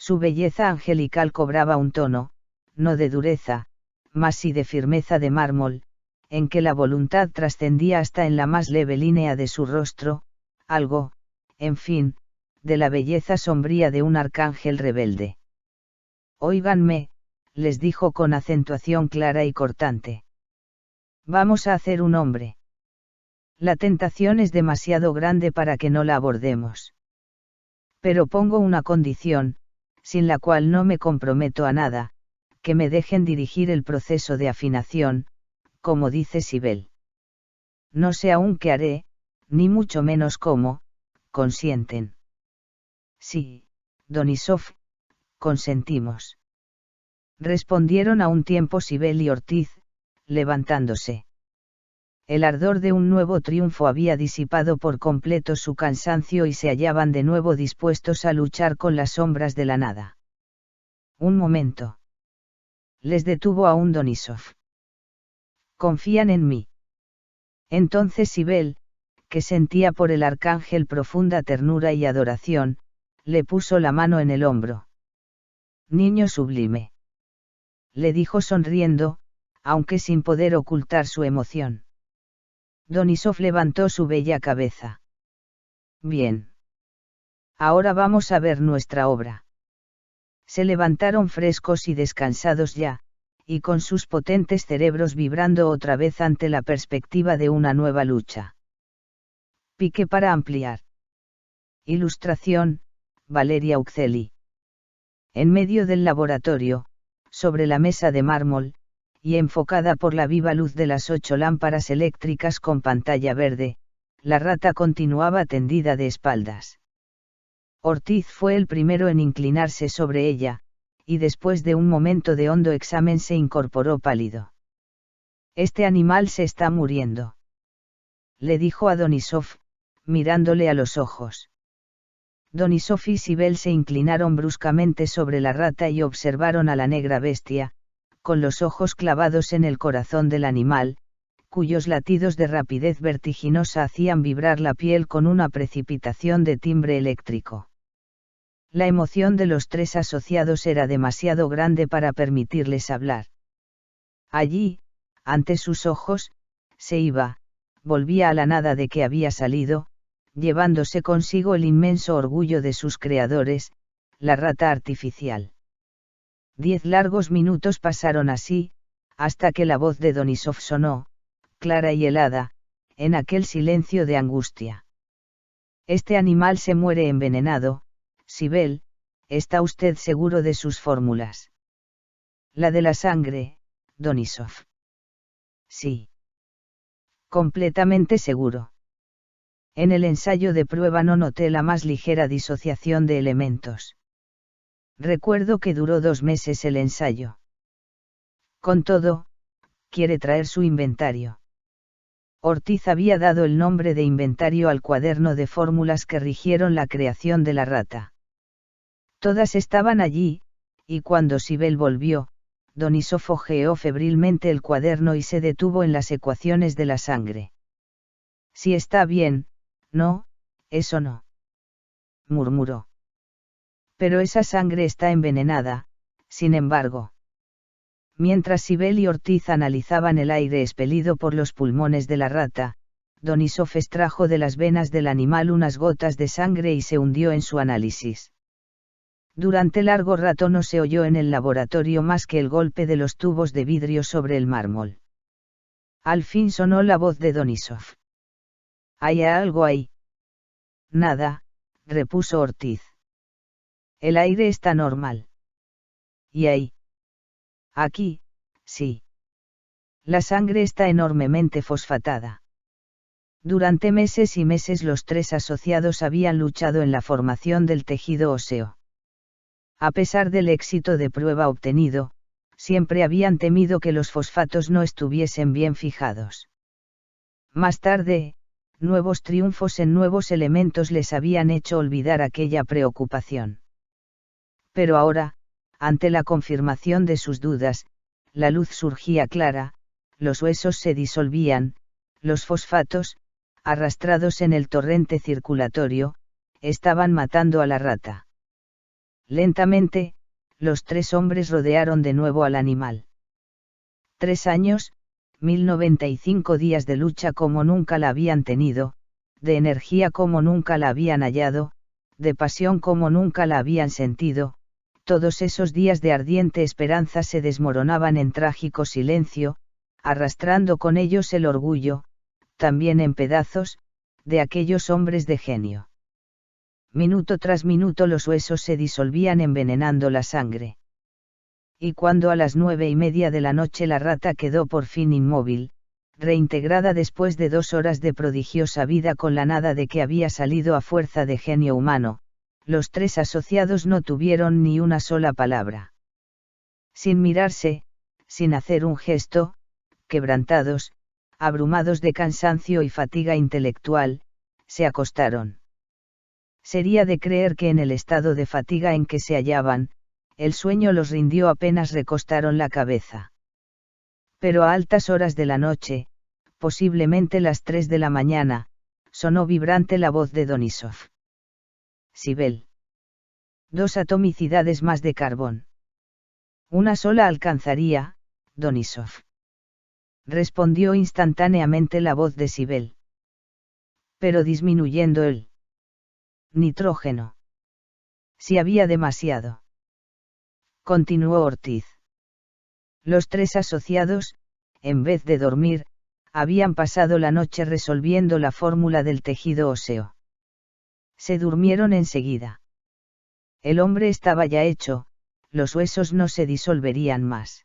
Su belleza angelical cobraba un tono, no de dureza, mas sí de firmeza de mármol, en que la voluntad trascendía hasta en la más leve línea de su rostro, algo, en fin, de la belleza sombría de un arcángel rebelde. Óiganme, les dijo con acentuación clara y cortante. Vamos a hacer un hombre. La tentación es demasiado grande para que no la abordemos. Pero pongo una condición, sin la cual no me comprometo a nada, que me dejen dirigir el proceso de afinación, como dice Sibel. No sé aún qué haré, ni mucho menos cómo, consienten. Sí, Donisov, consentimos. Respondieron a un tiempo Sibel y Ortiz, levantándose. El ardor de un nuevo triunfo había disipado por completo su cansancio y se hallaban de nuevo dispuestos a luchar con las sombras de la nada. Un momento. Les detuvo aún Donisov. ¿Confían en mí? Entonces Sibel, que sentía por el arcángel profunda ternura y adoración, le puso la mano en el hombro. Niño sublime. Le dijo sonriendo, aunque sin poder ocultar su emoción. Donisov levantó su bella cabeza. Bien. Ahora vamos a ver nuestra obra. Se levantaron frescos y descansados ya, y con sus potentes cerebros vibrando otra vez ante la perspectiva de una nueva lucha. Pique para ampliar. Ilustración, Valeria Uccelli. En medio del laboratorio, sobre la mesa de mármol, y enfocada por la viva luz de las 8 lámparas eléctricas con pantalla verde, la rata continuaba tendida de espaldas. Ortiz fue el primero en inclinarse sobre ella, y después de un momento de hondo examen se incorporó pálido. Este animal se está muriendo. Le dijo a Donisov, mirándole a los ojos. Donisov y Sibel se inclinaron bruscamente sobre la rata y observaron a la negra bestia, con los ojos clavados en el corazón del animal, cuyos latidos de rapidez vertiginosa hacían vibrar la piel con una precipitación de timbre eléctrico. La emoción de los tres asociados era demasiado grande para permitirles hablar. Allí, ante sus ojos, se iba, volvía a la nada de que había salido, llevándose consigo el inmenso orgullo de sus creadores, la rata artificial. 10 largos minutos pasaron así, hasta que la voz de Donisov sonó, clara y helada, en aquel silencio de angustia. Este animal se muere envenenado, Sibel, ¿está usted seguro de sus fórmulas? La de la sangre, Donisov. Sí. Completamente seguro. En el ensayo de prueba no noté la más ligera disociación de elementos. Recuerdo que duró 2 meses el ensayo. Con todo, quiere traer su inventario. Ortiz había dado el nombre de inventario al cuaderno de fórmulas que rigieron la creación de la rata. Todas estaban allí, y cuando Sibel volvió, Donisov hojeó febrilmente el cuaderno y se detuvo en las ecuaciones de la sangre. Si está bien, no, eso no. Murmuró. Pero esa sangre está envenenada, sin embargo. Mientras Sibel y Ortiz analizaban el aire expelido por los pulmones de la rata, Donisov extrajo de las venas del animal unas gotas de sangre y se hundió en su análisis. Durante largo rato no se oyó en el laboratorio más que el golpe de los tubos de vidrio sobre el mármol. Al fin sonó la voz de Donisov. ¿Hay algo ahí? Nada, repuso Ortiz. El aire está normal. ¿Y ahí? Aquí, sí. La sangre está enormemente fosfatada. Durante meses y meses los tres asociados habían luchado en la formación del tejido óseo. A pesar del éxito de prueba obtenido, siempre habían temido que los fosfatos no estuviesen bien fijados. Más tarde, nuevos triunfos en nuevos elementos les habían hecho olvidar aquella preocupación. Pero ahora, ante la confirmación de sus dudas, la luz surgía clara, los huesos se disolvían, los fosfatos, arrastrados en el torrente circulatorio, estaban matando a la rata. Lentamente, los tres hombres rodearon de nuevo al animal. 3 años, 1095 días de lucha como nunca la habían tenido, de energía como nunca la habían hallado, de pasión como nunca la habían sentido. Todos esos días de ardiente esperanza se desmoronaban en trágico silencio, arrastrando con ellos el orgullo, también en pedazos, de aquellos hombres de genio. Minuto tras minuto los huesos se disolvían envenenando la sangre. Y cuando a las 9:30 de la noche la rata quedó por fin inmóvil, reintegrada después de 2 horas de prodigiosa vida con la nada de que había salido a fuerza de genio humano, los tres asociados no tuvieron ni una sola palabra. Sin mirarse, sin hacer un gesto, quebrantados, abrumados de cansancio y fatiga intelectual, se acostaron. Sería de creer que en el estado de fatiga en que se hallaban, el sueño los rindió apenas recostaron la cabeza. Pero a altas horas de la noche, posiblemente las 3 de la mañana, sonó vibrante la voz de Donisov. Sibel. 2 atomicidades más de carbón. Una sola alcanzaría, Donisov. Respondió instantáneamente la voz de Sibel. Pero disminuyendo el nitrógeno. Si había demasiado. Continuó Ortiz. Los tres asociados, en vez de dormir, habían pasado la noche resolviendo la fórmula del tejido óseo. Se durmieron enseguida. El hombre estaba ya hecho, los huesos no se disolverían más.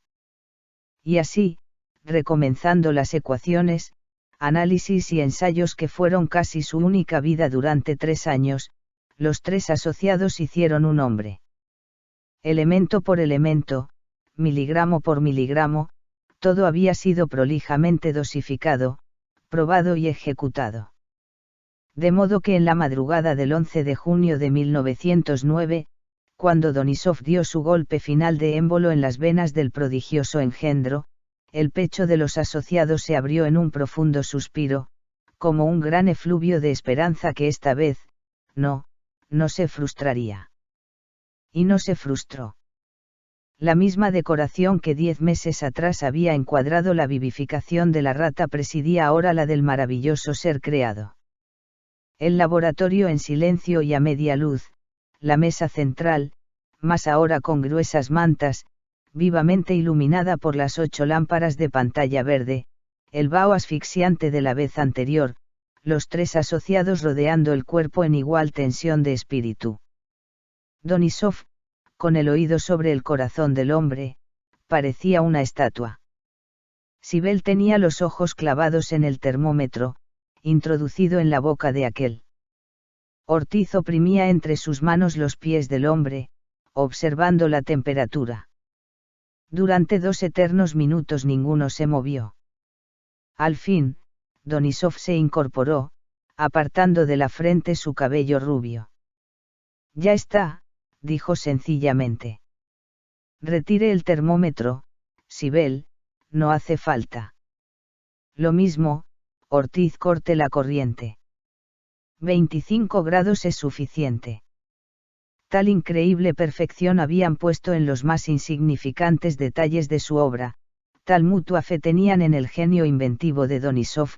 Y así, recomenzando las ecuaciones, análisis y ensayos que fueron casi su única vida durante 3 años, los tres asociados hicieron un hombre. Elemento por elemento, miligramo por miligramo, todo había sido prolijamente dosificado, probado y ejecutado. De modo que en la madrugada del 11 de junio de 1909, cuando Donisov dio su golpe final de émbolo en las venas del prodigioso engendro, el pecho de los asociados se abrió en un profundo suspiro, como un gran efluvio de esperanza que esta vez, no se frustraría. Y no se frustró. La misma decoración que 10 meses atrás había encuadrado la vivificación de la rata presidía ahora la del maravilloso ser creado. El laboratorio en silencio y a media luz, la mesa central, más ahora con gruesas mantas, vivamente iluminada por las 8 lámparas de pantalla verde, el vaho asfixiante de la vez anterior, los tres asociados rodeando el cuerpo en igual tensión de espíritu. Donisov, con el oído sobre el corazón del hombre, parecía una estatua. Sibel tenía los ojos clavados en el termómetro, introducido en la boca de aquel. Ortiz oprimía entre sus manos los pies del hombre, observando la temperatura. Durante 2 eternos minutos ninguno se movió. Al fin, Donisov se incorporó, apartando de la frente su cabello rubio. Ya está, dijo sencillamente. Retire el termómetro, Sibel, no hace falta. Lo mismo, Ortiz, corte la corriente. 25 grados es suficiente. Tal increíble perfección habían puesto en los más insignificantes detalles de su obra, tal mutua fe tenían en el genio inventivo de Donisov,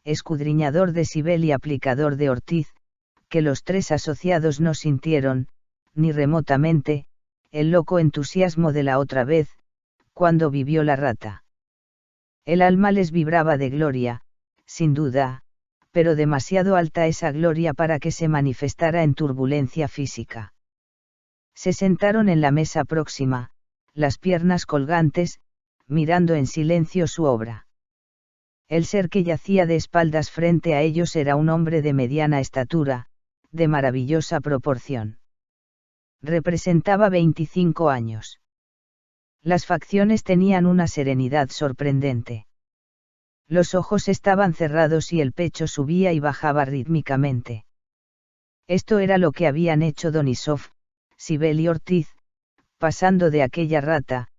escudriñador de Sibel y aplicador de Ortiz, que los tres asociados no sintieron, ni remotamente, el loco entusiasmo de la otra vez, cuando vivió la rata. El alma les vibraba de gloria, sin duda, pero demasiado alta esa gloria para que se manifestara en turbulencia física. Se sentaron en la mesa próxima, las piernas colgantes, mirando en silencio su obra. El ser que yacía de espaldas frente a ellos era un hombre de mediana estatura, de maravillosa proporción. Representaba 25 años. Las facciones tenían una serenidad sorprendente. Los ojos estaban cerrados y el pecho subía y bajaba rítmicamente. Esto era lo que habían hecho Donisov, Sibel y Ortiz, pasando de aquella rata,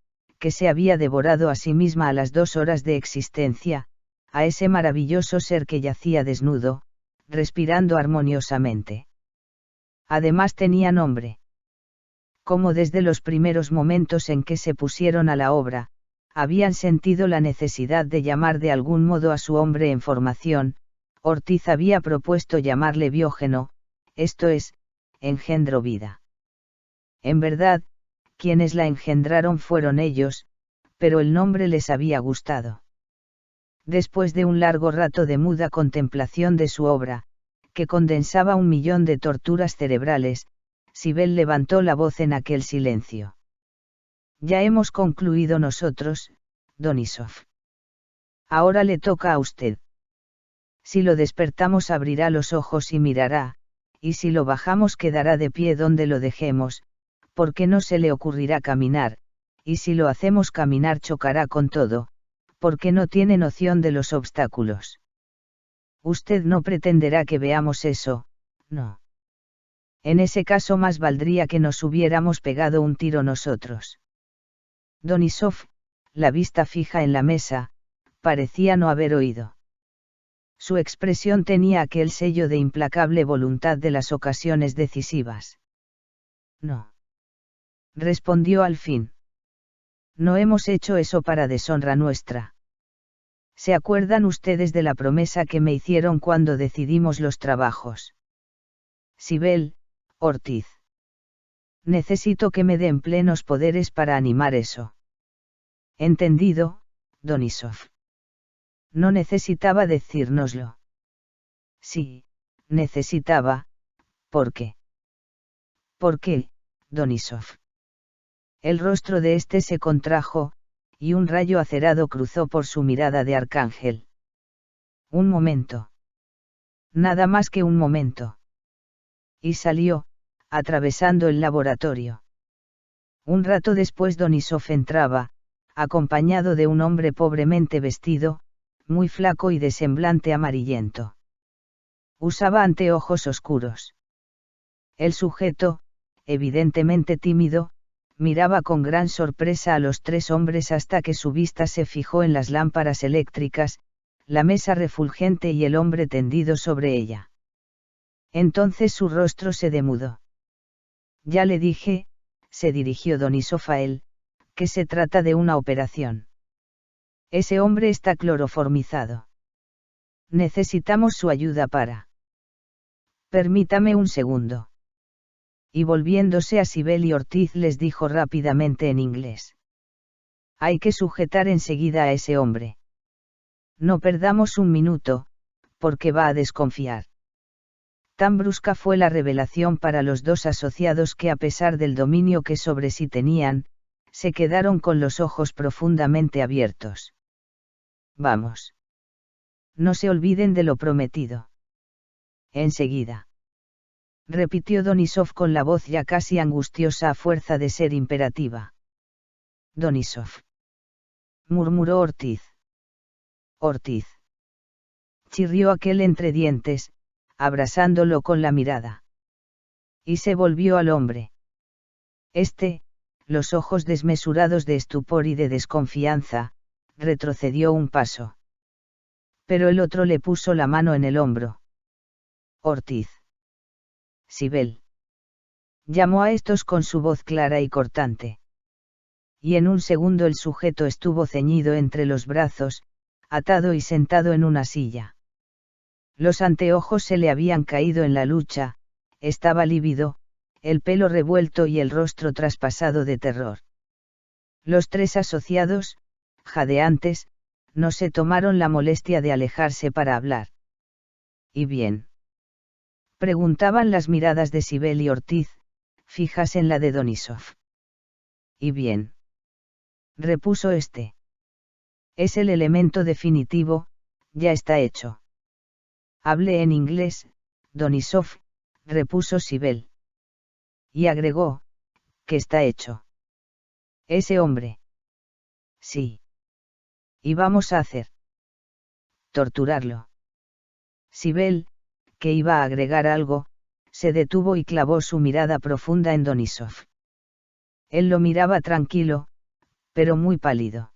que se había devorado a sí misma a las 2 horas de existencia, a ese maravilloso ser que yacía desnudo, respirando armoniosamente. Además tenía nombre. Como desde los primeros momentos en que se pusieron a la obra, habían sentido la necesidad de llamar de algún modo a su hombre en formación. Ortiz había propuesto llamarle Biógeno, esto es, engendro vida. En verdad, quienes la engendraron fueron ellos, pero el nombre les había gustado. Después de un largo rato de muda contemplación de su obra, que condensaba 1.000.000 de torturas cerebrales, Sibel levantó la voz en aquel silencio. Ya hemos concluido nosotros, Donisov. Ahora le toca a usted. Si lo despertamos abrirá los ojos y mirará, y si lo bajamos quedará de pie donde lo dejemos, porque no se le ocurrirá caminar, y si lo hacemos caminar chocará con todo, porque no tiene noción de los obstáculos. Usted no pretenderá que veamos eso, no. En ese caso más valdría que nos hubiéramos pegado un tiro nosotros. Donisov, la vista fija en la mesa, parecía no haber oído. Su expresión tenía aquel sello de implacable voluntad de las ocasiones decisivas. No. Respondió al fin. No hemos hecho eso para deshonra nuestra. ¿Se acuerdan ustedes de la promesa que me hicieron cuando decidimos los trabajos? Sibel, Ortiz. Necesito que me den plenos poderes para animar eso. Entendido, Donisov. No necesitaba decírnoslo. Sí, necesitaba, ¿por qué? ¿Por qué, Donisov? El rostro de este se contrajo, y un rayo acerado cruzó por su mirada de arcángel. Un momento. Nada más que un momento. Y salió, atravesando el laboratorio. Un rato después Donisov entraba, acompañado de un hombre pobremente vestido, muy flaco y de semblante amarillento. Usaba anteojos oscuros. El sujeto, evidentemente tímido, miraba con gran sorpresa a los tres hombres hasta que su vista se fijó en las lámparas eléctricas, la mesa refulgente y el hombre tendido sobre ella. Entonces su rostro se demudó. Ya le dije, se dirigió Donisov a él, que se trata de una operación. Ese hombre está cloroformizado. Necesitamos su ayuda para. Permítame un segundo. Y volviéndose a Sibel y Ortiz les dijo rápidamente en inglés. Hay que sujetar enseguida a ese hombre. No perdamos un minuto, porque va a desconfiar. Tan brusca fue la revelación para los dos asociados que a pesar del dominio que sobre sí tenían, se quedaron con los ojos profundamente abiertos. Vamos. No se olviden de lo prometido. Enseguida. Repitió Donisov con la voz ya casi angustiosa a fuerza de ser imperativa. Donisov. Murmuró Ortiz. Ortiz. Chirrió aquel entre dientes, abrasándolo con la mirada. Y se volvió al hombre. Los ojos desmesurados de estupor y de desconfianza, retrocedió un paso. Pero el otro le puso la mano en el hombro. Ortiz. Sibel. Llamó a estos con su voz clara y cortante. Y en un segundo el sujeto estuvo ceñido entre los brazos, atado y sentado en una silla. Los anteojos se le habían caído en la lucha, estaba lívido, el pelo revuelto y el rostro traspasado de terror. Los tres asociados, jadeantes, no se tomaron la molestia de alejarse para hablar. ¿Y bien? Preguntaban las miradas de Sibel y Ortiz, fijas en la de Donisov. ¿Y bien? Repuso este. Es el elemento definitivo, ya está hecho. Hable en inglés, Donisov, repuso Sibel. Y agregó, que está hecho. Ese hombre. Sí. ¿Y vamos a hacer? Torturarlo. Sibel, que iba a agregar algo, se detuvo y clavó su mirada profunda en Donisov. Él lo miraba tranquilo, pero muy pálido.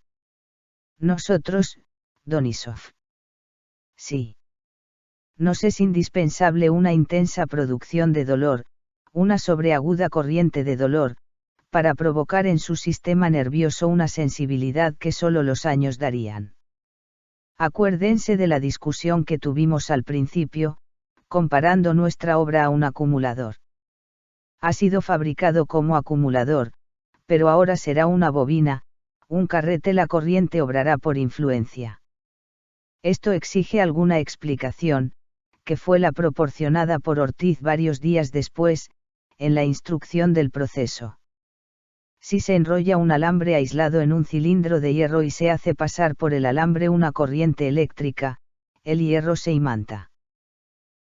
Nosotros, Donisov. Sí. Nos es indispensable una intensa producción de dolor, una sobreaguda corriente de dolor, para provocar en su sistema nervioso una sensibilidad que solo los años darían. Acuérdense de la discusión que tuvimos al principio, comparando nuestra obra a un acumulador. Ha sido fabricado como acumulador, pero ahora será una bobina, un carrete. La corriente obrará por influencia. Esto exige alguna explicación, que fue la proporcionada por Ortiz varios días después, en la instrucción del proceso. Si se enrolla un alambre aislado en un cilindro de hierro y se hace pasar por el alambre una corriente eléctrica, el hierro se imanta.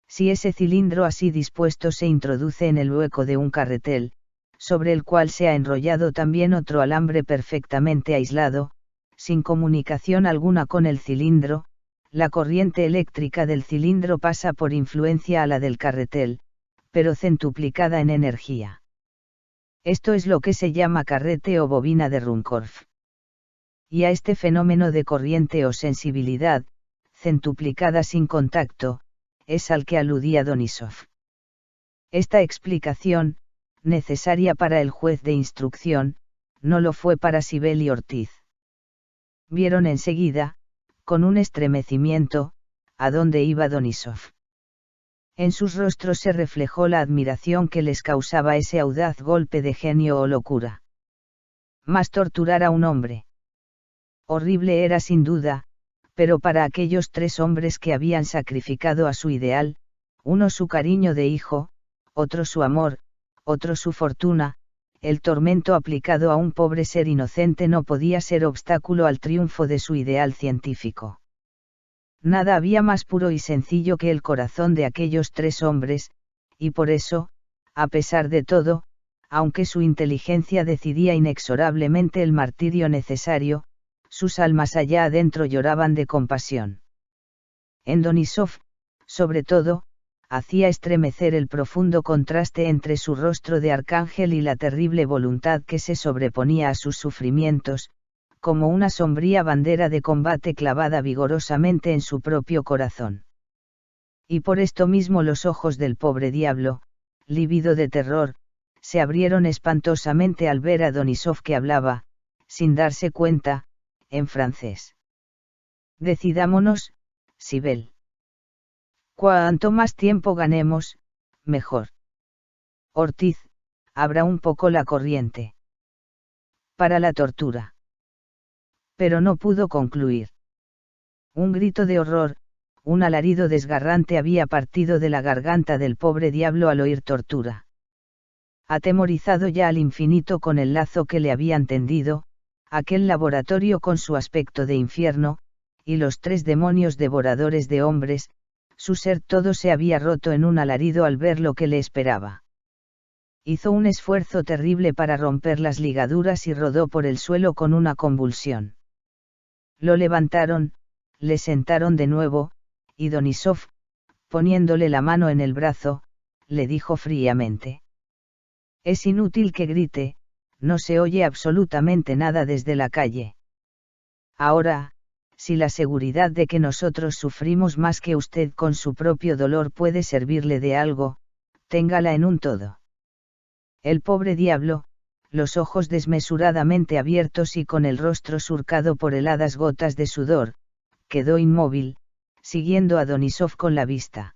Si ese cilindro así dispuesto se introduce en el hueco de un carretel, sobre el cual se ha enrollado también otro alambre perfectamente aislado, sin comunicación alguna con el cilindro, la corriente eléctrica del cilindro pasa por influencia a la del carretel, pero centuplicada en energía. Esto es lo que se llama carrete o bobina de Ruhmkorff. Y a este fenómeno de corriente o sensibilidad, centuplicada sin contacto, es al que aludía Donisov. Esta explicación, necesaria para el juez de instrucción, no lo fue para Sibel y Ortiz. Vieron enseguida, con un estremecimiento, a dónde iba Donisov. En sus rostros se reflejó la admiración que les causaba ese audaz golpe de genio o locura. Más torturar a un hombre. Horrible era sin duda, pero para aquellos tres hombres que habían sacrificado a su ideal, uno su cariño de hijo, otro su amor, otro su fortuna, el tormento aplicado a un pobre ser inocente no podía ser obstáculo al triunfo de su ideal científico. Nada había más puro y sencillo que el corazón de aquellos tres hombres, y por eso, a pesar de todo, aunque su inteligencia decidía inexorablemente el martirio necesario, sus almas allá adentro lloraban de compasión. En Donisov, sobre todo, hacía estremecer el profundo contraste entre su rostro de arcángel y la terrible voluntad que se sobreponía a sus sufrimientos, como una sombría bandera de combate clavada vigorosamente en su propio corazón. Y por esto mismo los ojos del pobre diablo, lívido de terror, se abrieron espantosamente al ver a Donisov que hablaba, sin darse cuenta, en francés. Decidámonos, Sibel. Cuanto más tiempo ganemos, mejor. Ortiz, abra un poco la corriente. Para la tortura. Pero no pudo concluir. Un grito de horror, un alarido desgarrante había partido de la garganta del pobre diablo al oír tortura. Atemorizado ya al infinito con el lazo que le habían tendido, aquel laboratorio con su aspecto de infierno, y los tres demonios devoradores de hombres, su ser todo se había roto en un alarido al ver lo que le esperaba. Hizo un esfuerzo terrible para romper las ligaduras y rodó por el suelo con una convulsión. Lo levantaron, le sentaron de nuevo, y Donisov, poniéndole la mano en el brazo, le dijo fríamente: Es inútil que grite, no se oye absolutamente nada desde la calle. Ahora, si la seguridad de que nosotros sufrimos más que usted con su propio dolor puede servirle de algo, téngala en un todo. El pobre diablo, los ojos desmesuradamente abiertos y con el rostro surcado por heladas gotas de sudor, quedó inmóvil, siguiendo a Donisov con la vista.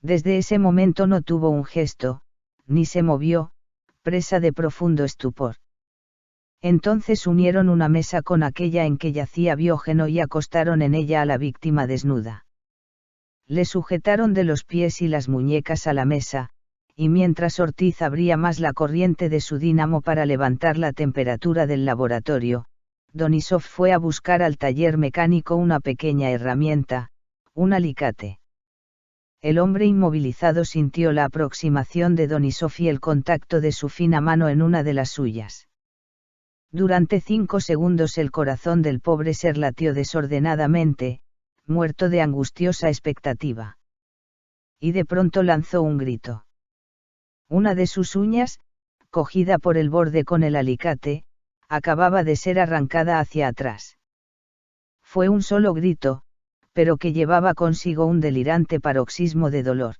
Desde ese momento no tuvo un gesto, ni se movió, presa de profundo estupor. Entonces unieron una mesa con aquella en que yacía Biógeno y acostaron en ella a la víctima desnuda. Le sujetaron de los pies y las muñecas a la mesa, y mientras Ortiz abría más la corriente de su dínamo para levantar la temperatura del laboratorio, Donisov fue a buscar al taller mecánico una pequeña herramienta, un alicate. El hombre inmovilizado sintió la aproximación de Donisov y el contacto de su fina mano en una de las suyas. Durante 5 segundos el corazón del pobre ser latió desordenadamente, muerto de angustiosa expectativa. Y de pronto lanzó un grito. Una de sus uñas, cogida por el borde con el alicate, acababa de ser arrancada hacia atrás. Fue un solo grito, pero que llevaba consigo un delirante paroxismo de dolor.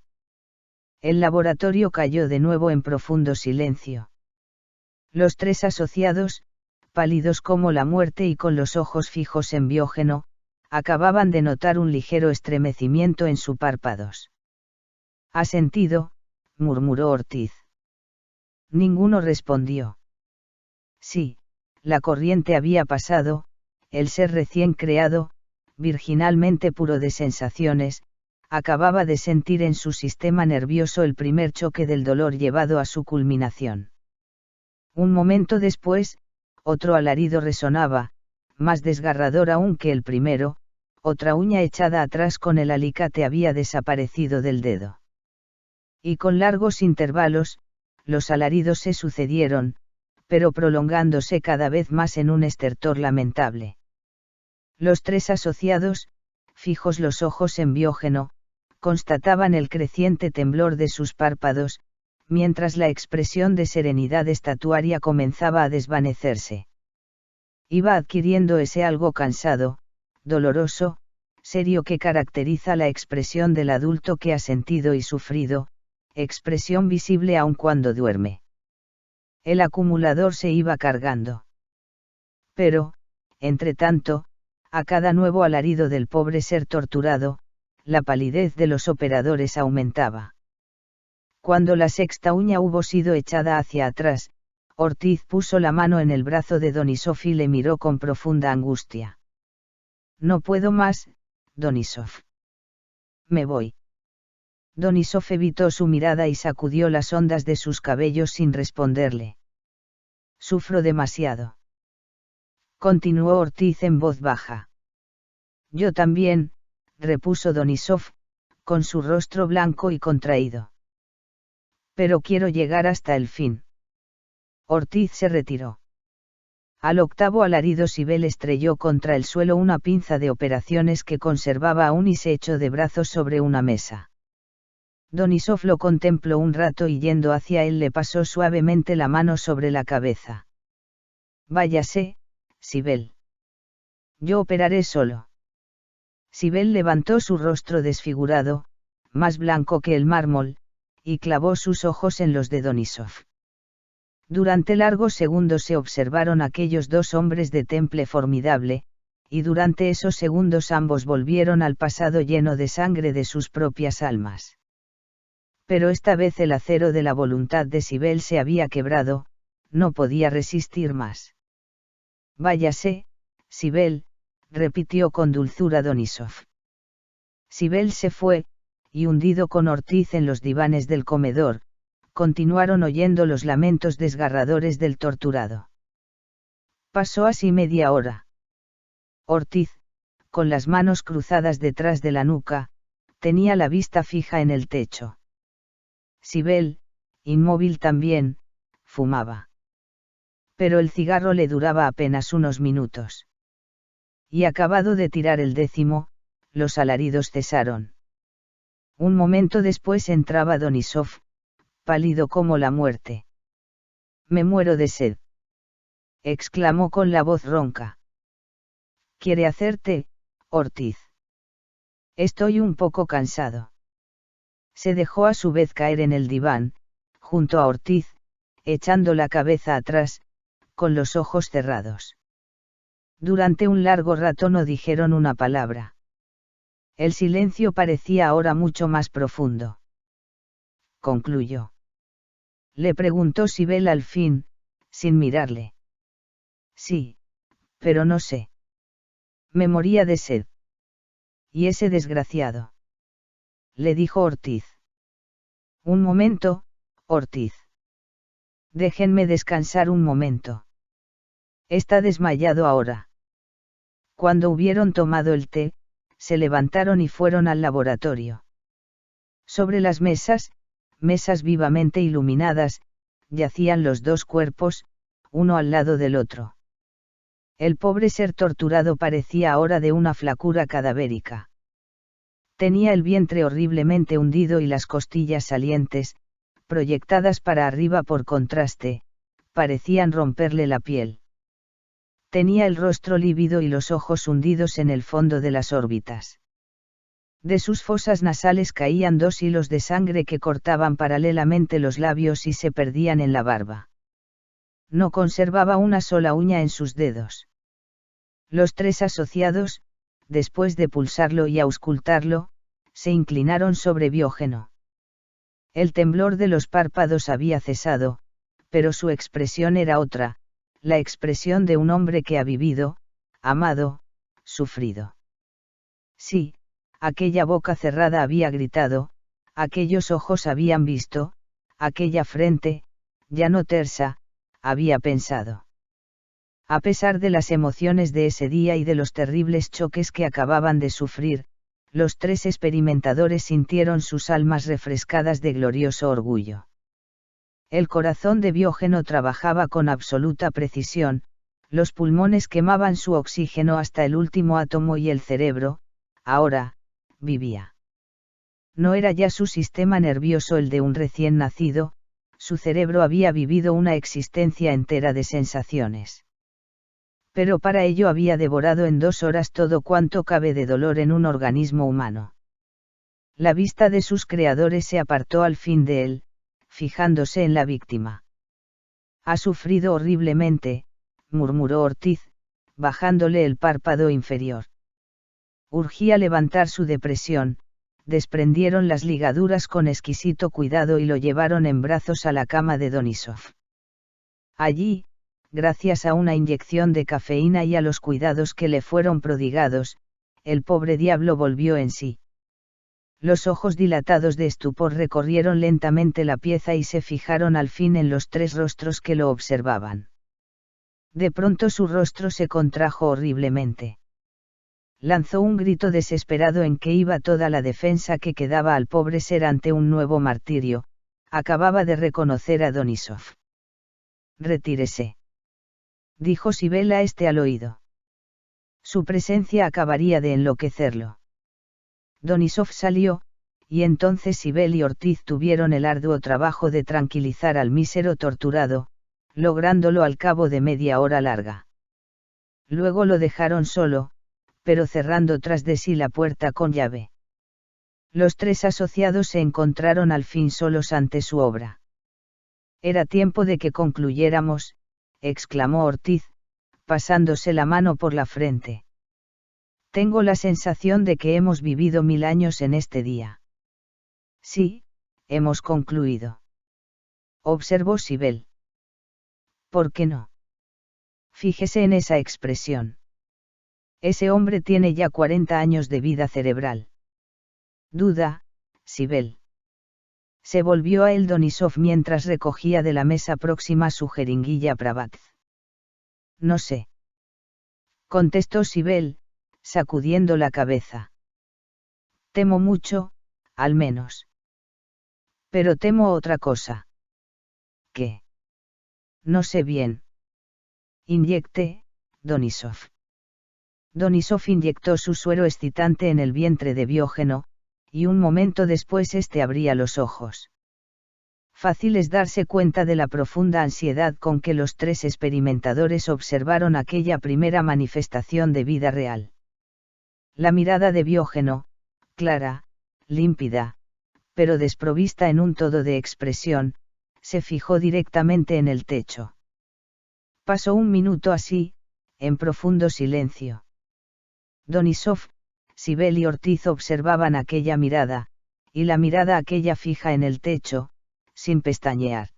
El laboratorio cayó de nuevo en profundo silencio. Los tres asociados, pálidos como la muerte y con los ojos fijos en Biógeno, acababan de notar un ligero estremecimiento en sus párpados. «¿Ha sentido?», murmuró Ortiz. Ninguno respondió. Sí, la corriente había pasado, el ser recién creado, virginalmente puro de sensaciones, acababa de sentir en su sistema nervioso el primer choque del dolor llevado a su culminación. Un momento después, otro alarido resonaba, más desgarrador aún que el primero, otra uña echada atrás con el alicate había desaparecido del dedo. Y con largos intervalos, los alaridos se sucedieron, pero prolongándose cada vez más en un estertor lamentable. Los tres asociados, fijos los ojos en Biógeno, constataban el creciente temblor de sus párpados, mientras la expresión de serenidad estatuaria comenzaba a desvanecerse. Iba adquiriendo ese algo cansado, doloroso, serio que caracteriza la expresión del adulto que ha sentido y sufrido, expresión visible aun cuando duerme. El acumulador se iba cargando. Pero, entretanto, a cada nuevo alarido del pobre ser torturado, la palidez de los operadores aumentaba. Cuando la sexta uña hubo sido echada hacia atrás, Ortiz puso la mano en el brazo de Donisov y le miró con profunda angustia. «No puedo más, Donisov. Me voy». Donisov evitó su mirada y sacudió las ondas de sus cabellos sin responderle. «Sufro demasiado», continuó Ortiz en voz baja. «Yo también», repuso Donisov, con su rostro blanco y contraído. «Pero quiero llegar hasta el fin». Ortiz se retiró. Al octavo alarido Sibel estrelló contra el suelo una pinza de operaciones que conservaba aún y se echó de brazos sobre una mesa. Donisov lo contempló un rato y yendo hacia él le pasó suavemente la mano sobre la cabeza. «Váyase, Sibel. Yo operaré solo». Sibel levantó su rostro desfigurado, más blanco que el mármol, y clavó sus ojos en los de Donisov. Durante largos segundos se observaron aquellos dos hombres de temple formidable, y durante esos segundos ambos volvieron al pasado lleno de sangre de sus propias almas. Pero esta vez el acero de la voluntad de Sibel se había quebrado, no podía resistir más. «Váyase, Sibel», repitió con dulzura Donisov. Sibel se fue, y hundido con Ortiz en los divanes del comedor, continuaron oyendo los lamentos desgarradores del torturado. Pasó así media hora. Ortiz, con las manos cruzadas detrás de la nuca, tenía la vista fija en el techo. Sibel, inmóvil también, fumaba. Pero el cigarro le duraba apenas unos minutos. Y acabado de tirar el 10º, los alaridos cesaron. Un momento después entraba Donisov, pálido como la muerte. «Me muero de sed», exclamó con la voz ronca. «¿Quiere hacerte, Ortiz?» «Estoy un poco cansado». Se dejó a su vez caer en el diván, junto a Ortiz, echando la cabeza atrás, con los ojos cerrados. Durante un largo rato no dijeron una palabra. El silencio parecía ahora mucho más profundo. Concluyó. Le preguntó Sibel al fin, sin mirarle. «Sí, pero no sé. Me moría de sed». «¿Y ese desgraciado?», le dijo Ortiz. «Un momento, Ortiz. Déjenme descansar un momento. Está desmayado ahora». Cuando hubieron tomado el té, se levantaron y fueron al laboratorio. Sobre las mesas vivamente iluminadas, yacían los dos cuerpos, uno al lado del otro. El pobre ser torturado parecía ahora de una flacura cadavérica. Tenía el vientre horriblemente hundido y las costillas salientes, proyectadas para arriba por contraste, parecían romperle la piel. Tenía el rostro lívido y los ojos hundidos en el fondo de las órbitas. De sus fosas nasales caían 2 hilos de sangre que cortaban paralelamente los labios y se perdían en la barba. No conservaba una sola uña en sus dedos. Los tres asociados, después de pulsarlo y auscultarlo, se inclinaron sobre Biógeno. El temblor de los párpados había cesado, pero su expresión era otra, la expresión de un hombre que ha vivido, amado, sufrido. Sí, aquella boca cerrada había gritado, aquellos ojos habían visto, aquella frente, ya no tersa, había pensado. A pesar de las emociones de ese día y de los terribles choques que acababan de sufrir, los tres experimentadores sintieron sus almas refrescadas de glorioso orgullo. El corazón de Biógeno trabajaba con absoluta precisión, los pulmones quemaban su oxígeno hasta el último átomo y el cerebro, ahora, vivía. No era ya su sistema nervioso el de un recién nacido, su cerebro había vivido una existencia entera de sensaciones. Pero para ello había devorado en 2 horas todo cuanto cabe de dolor en un organismo humano. La vista de sus creadores se apartó al fin de él, fijándose en la víctima. Ha sufrido horriblemente, murmuró Ortiz, bajándole el párpado inferior. Urgía levantar su depresión, desprendieron las ligaduras con exquisito cuidado y lo llevaron en brazos a la cama de Donisov. Allí, gracias a una inyección de cafeína y a los cuidados que le fueron prodigados, el pobre diablo volvió en sí. Los ojos dilatados de estupor recorrieron lentamente la pieza y se fijaron al fin en los 3 rostros que lo observaban. De pronto su rostro se contrajo horriblemente. Lanzó un grito desesperado en que iba toda la defensa que quedaba al pobre ser ante un nuevo martirio, acababa de reconocer a Donisov. Retírese, dijo Sibel a este al oído. Su presencia acabaría de enloquecerlo. Donisov salió, y entonces Sibel y Ortiz tuvieron el arduo trabajo de tranquilizar al mísero torturado, lográndolo al cabo de media hora larga. Luego lo dejaron solo, pero cerrando tras de sí la puerta con llave. Los 3 asociados se encontraron al fin solos ante su obra. Era tiempo de que concluyéramos, exclamó Ortiz, pasándose la mano por la frente. Tengo la sensación de que hemos vivido 1000 años en este día. Sí, hemos concluido. Observó Sibel. ¿Por qué no? Fíjese en esa expresión. Ese hombre tiene ya 40 años de vida cerebral. Duda, Sibel. Se volvió a él Donisov mientras recogía de la mesa próxima su jeringuilla Pravaz. No sé. Contestó Sibel, sacudiendo la cabeza. Temo mucho, al menos. Pero temo otra cosa. ¿Qué? No sé bien. Inyecte, Donisov. Donisov inyectó su suero excitante en el vientre de Biógeno, y un momento después éste abría los ojos. Fácil es darse cuenta de la profunda ansiedad con que los 3 experimentadores observaron aquella primera manifestación de vida real. La mirada de Biógeno, clara, límpida, pero desprovista en un todo de expresión, se fijó directamente en el techo. Pasó un minuto así, en profundo silencio. Donisov, Sibel y Ortiz observaban aquella mirada, y la mirada aquella fija en el techo, sin pestañear.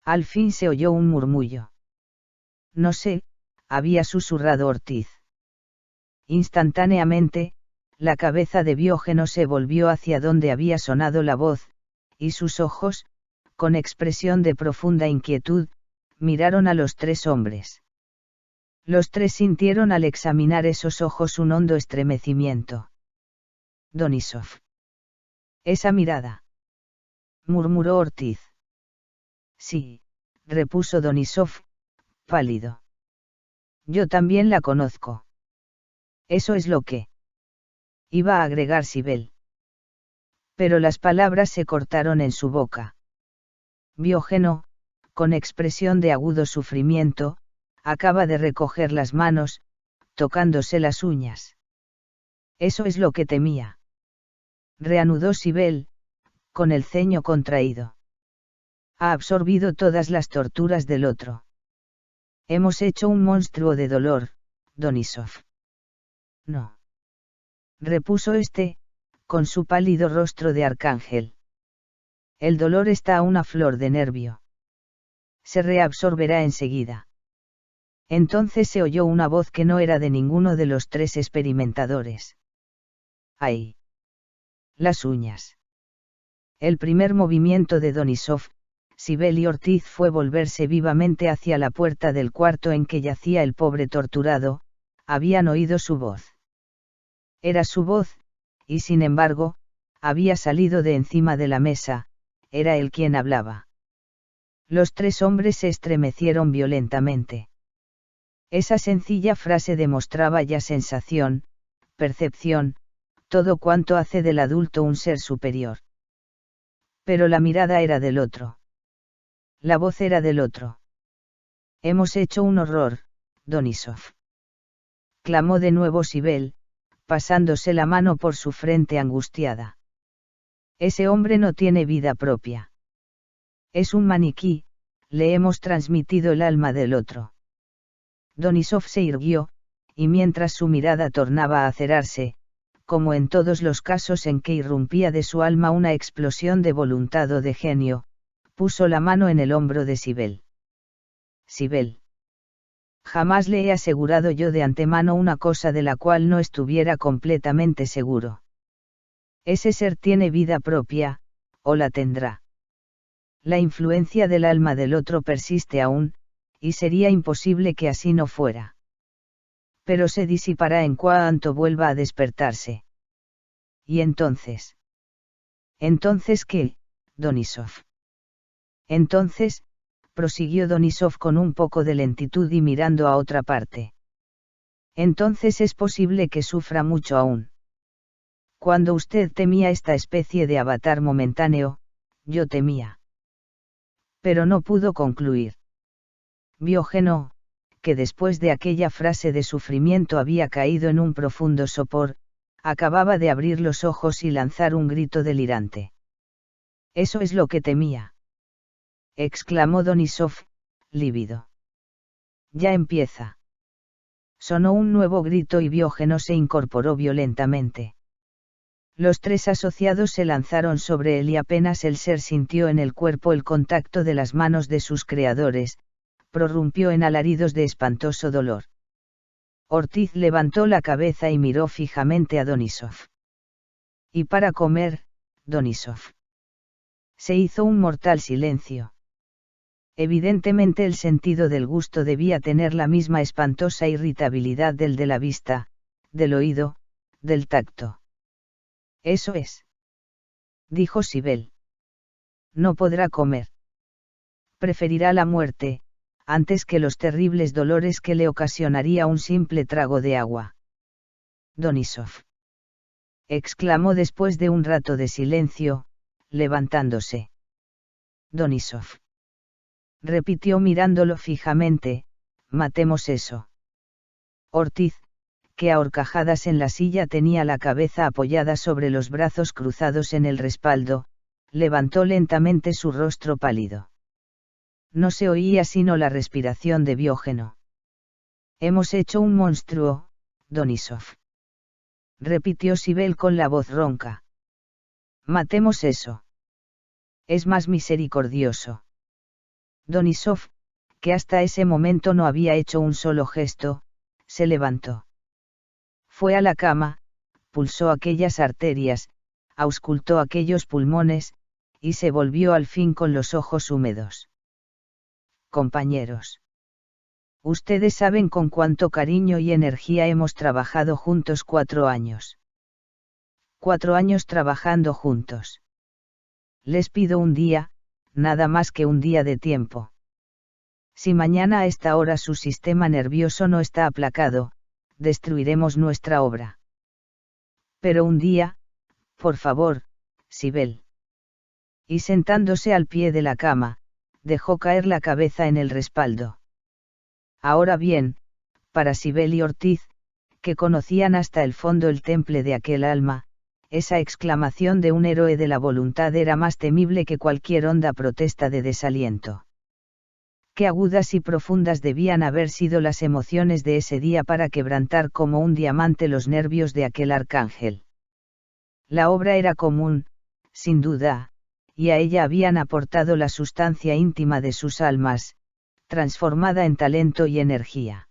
Al fin se oyó un murmullo. No sé, había susurrado Ortiz. Instantáneamente, la cabeza de Biógeno se volvió hacia donde había sonado la voz, y sus ojos, con expresión de profunda inquietud, miraron a los 3 hombres. Los 3 sintieron al examinar esos ojos un hondo estremecimiento. Donisov. Esa mirada. Murmuró Ortiz. Sí, repuso Donisov, pálido. Yo también la conozco. Eso es lo que iba a agregar Sibel. Pero las palabras se cortaron en su boca. Biógeno, con expresión de agudo sufrimiento, acaba de recoger las manos, tocándose las uñas. Eso es lo que temía. Reanudó Sibel, con el ceño contraído. Ha absorbido todas las torturas del otro. Hemos hecho un monstruo de dolor, Donisov. No. Repuso este, con su pálido rostro de arcángel. El dolor está a una flor de nervio. Se reabsorberá enseguida. Entonces se oyó una voz que no era de ninguno de los tres experimentadores. ¡Ay! Las uñas. El primer movimiento de Donisov, Sibel y Ortiz fue volverse vivamente hacia la puerta del cuarto en que yacía el pobre torturado. Habían oído su voz. Era su voz, y sin embargo, había salido de encima de la mesa, era él quien hablaba. Los tres hombres se estremecieron violentamente. Esa sencilla frase demostraba ya sensación, percepción, todo cuanto hace del adulto un ser superior. Pero la mirada era del otro. La voz era del otro. Hemos hecho un horror, Donisov. Clamó de nuevo Sibel, pasándose la mano por su frente angustiada. Ese hombre no tiene vida propia. Es un maniquí, le hemos transmitido el alma del otro. Donisov se irguió, y mientras su mirada tornaba a acerarse, como en todos los casos en que irrumpía de su alma una explosión de voluntad o de genio, puso la mano en el hombro de Sibel. Sibel. Jamás le he asegurado yo de antemano una cosa de la cual no estuviera completamente seguro. Ese ser tiene vida propia, o la tendrá. La influencia del alma del otro persiste aún, y sería imposible que así no fuera. Pero se disipará en cuanto vuelva a despertarse. ¿Y entonces? ¿Entonces qué, Donisov? Entonces, prosiguió Donisov con un poco de lentitud y mirando a otra parte. Entonces es posible que sufra mucho aún. Cuando usted temía esta especie de avatar momentáneo, yo temía. Pero no pudo concluir. Biógeno, que después de aquella frase de sufrimiento había caído en un profundo sopor, acababa de abrir los ojos y lanzar un grito delirante. Eso es lo que temía. Exclamó Donisov, lívido. Ya empieza. Sonó un nuevo grito y Biógeno se incorporó violentamente. Los tres asociados se lanzaron sobre él y apenas el ser sintió en el cuerpo el contacto de las manos de sus creadores, prorrumpió en alaridos de espantoso dolor. Ortiz levantó la cabeza y miró fijamente a Donisov. ¿Y para comer, Donisov? Se hizo un mortal silencio. Evidentemente el sentido del gusto debía tener la misma espantosa irritabilidad del de la vista, del oído, del tacto. Eso es. Dijo Sibel. No podrá comer. Preferirá la muerte, antes que los terribles dolores que le ocasionaría un simple trago de agua. Donisov. Exclamó después de un rato de silencio, levantándose. Donisov. Repitió mirándolo fijamente, matemos eso. Ortiz, que a horcajadas en la silla tenía la cabeza apoyada sobre los brazos cruzados en el respaldo, levantó lentamente su rostro pálido. No se oía sino la respiración de Biógeno. Hemos hecho un monstruo, Donisov. Repitió Sibel con la voz ronca. Matemos eso. Es más misericordioso. Donisov, que hasta ese momento no había hecho un solo gesto, se levantó. Fue a la cama, pulsó aquellas arterias, auscultó aquellos pulmones, y se volvió al fin con los ojos húmedos. Compañeros. Ustedes saben con cuánto cariño y energía hemos trabajado juntos 4 años. 4 años trabajando juntos. Les pido un día, nada más que un día de tiempo. Si mañana a esta hora su sistema nervioso no está aplacado, destruiremos nuestra obra. Pero un día, por favor, Sibel. Y sentándose al pie de la cama, dejó caer la cabeza en el respaldo. Ahora bien, para Sibel y Ortiz, que conocían hasta el fondo el temple de aquel alma, esa exclamación de un héroe de la voluntad era más temible que cualquier honda protesta de desaliento. Qué agudas y profundas debían haber sido las emociones de ese día para quebrantar como un diamante los nervios de aquel arcángel. La obra era común, sin duda, y a ella habían aportado la sustancia íntima de sus almas, transformada en talento y energía.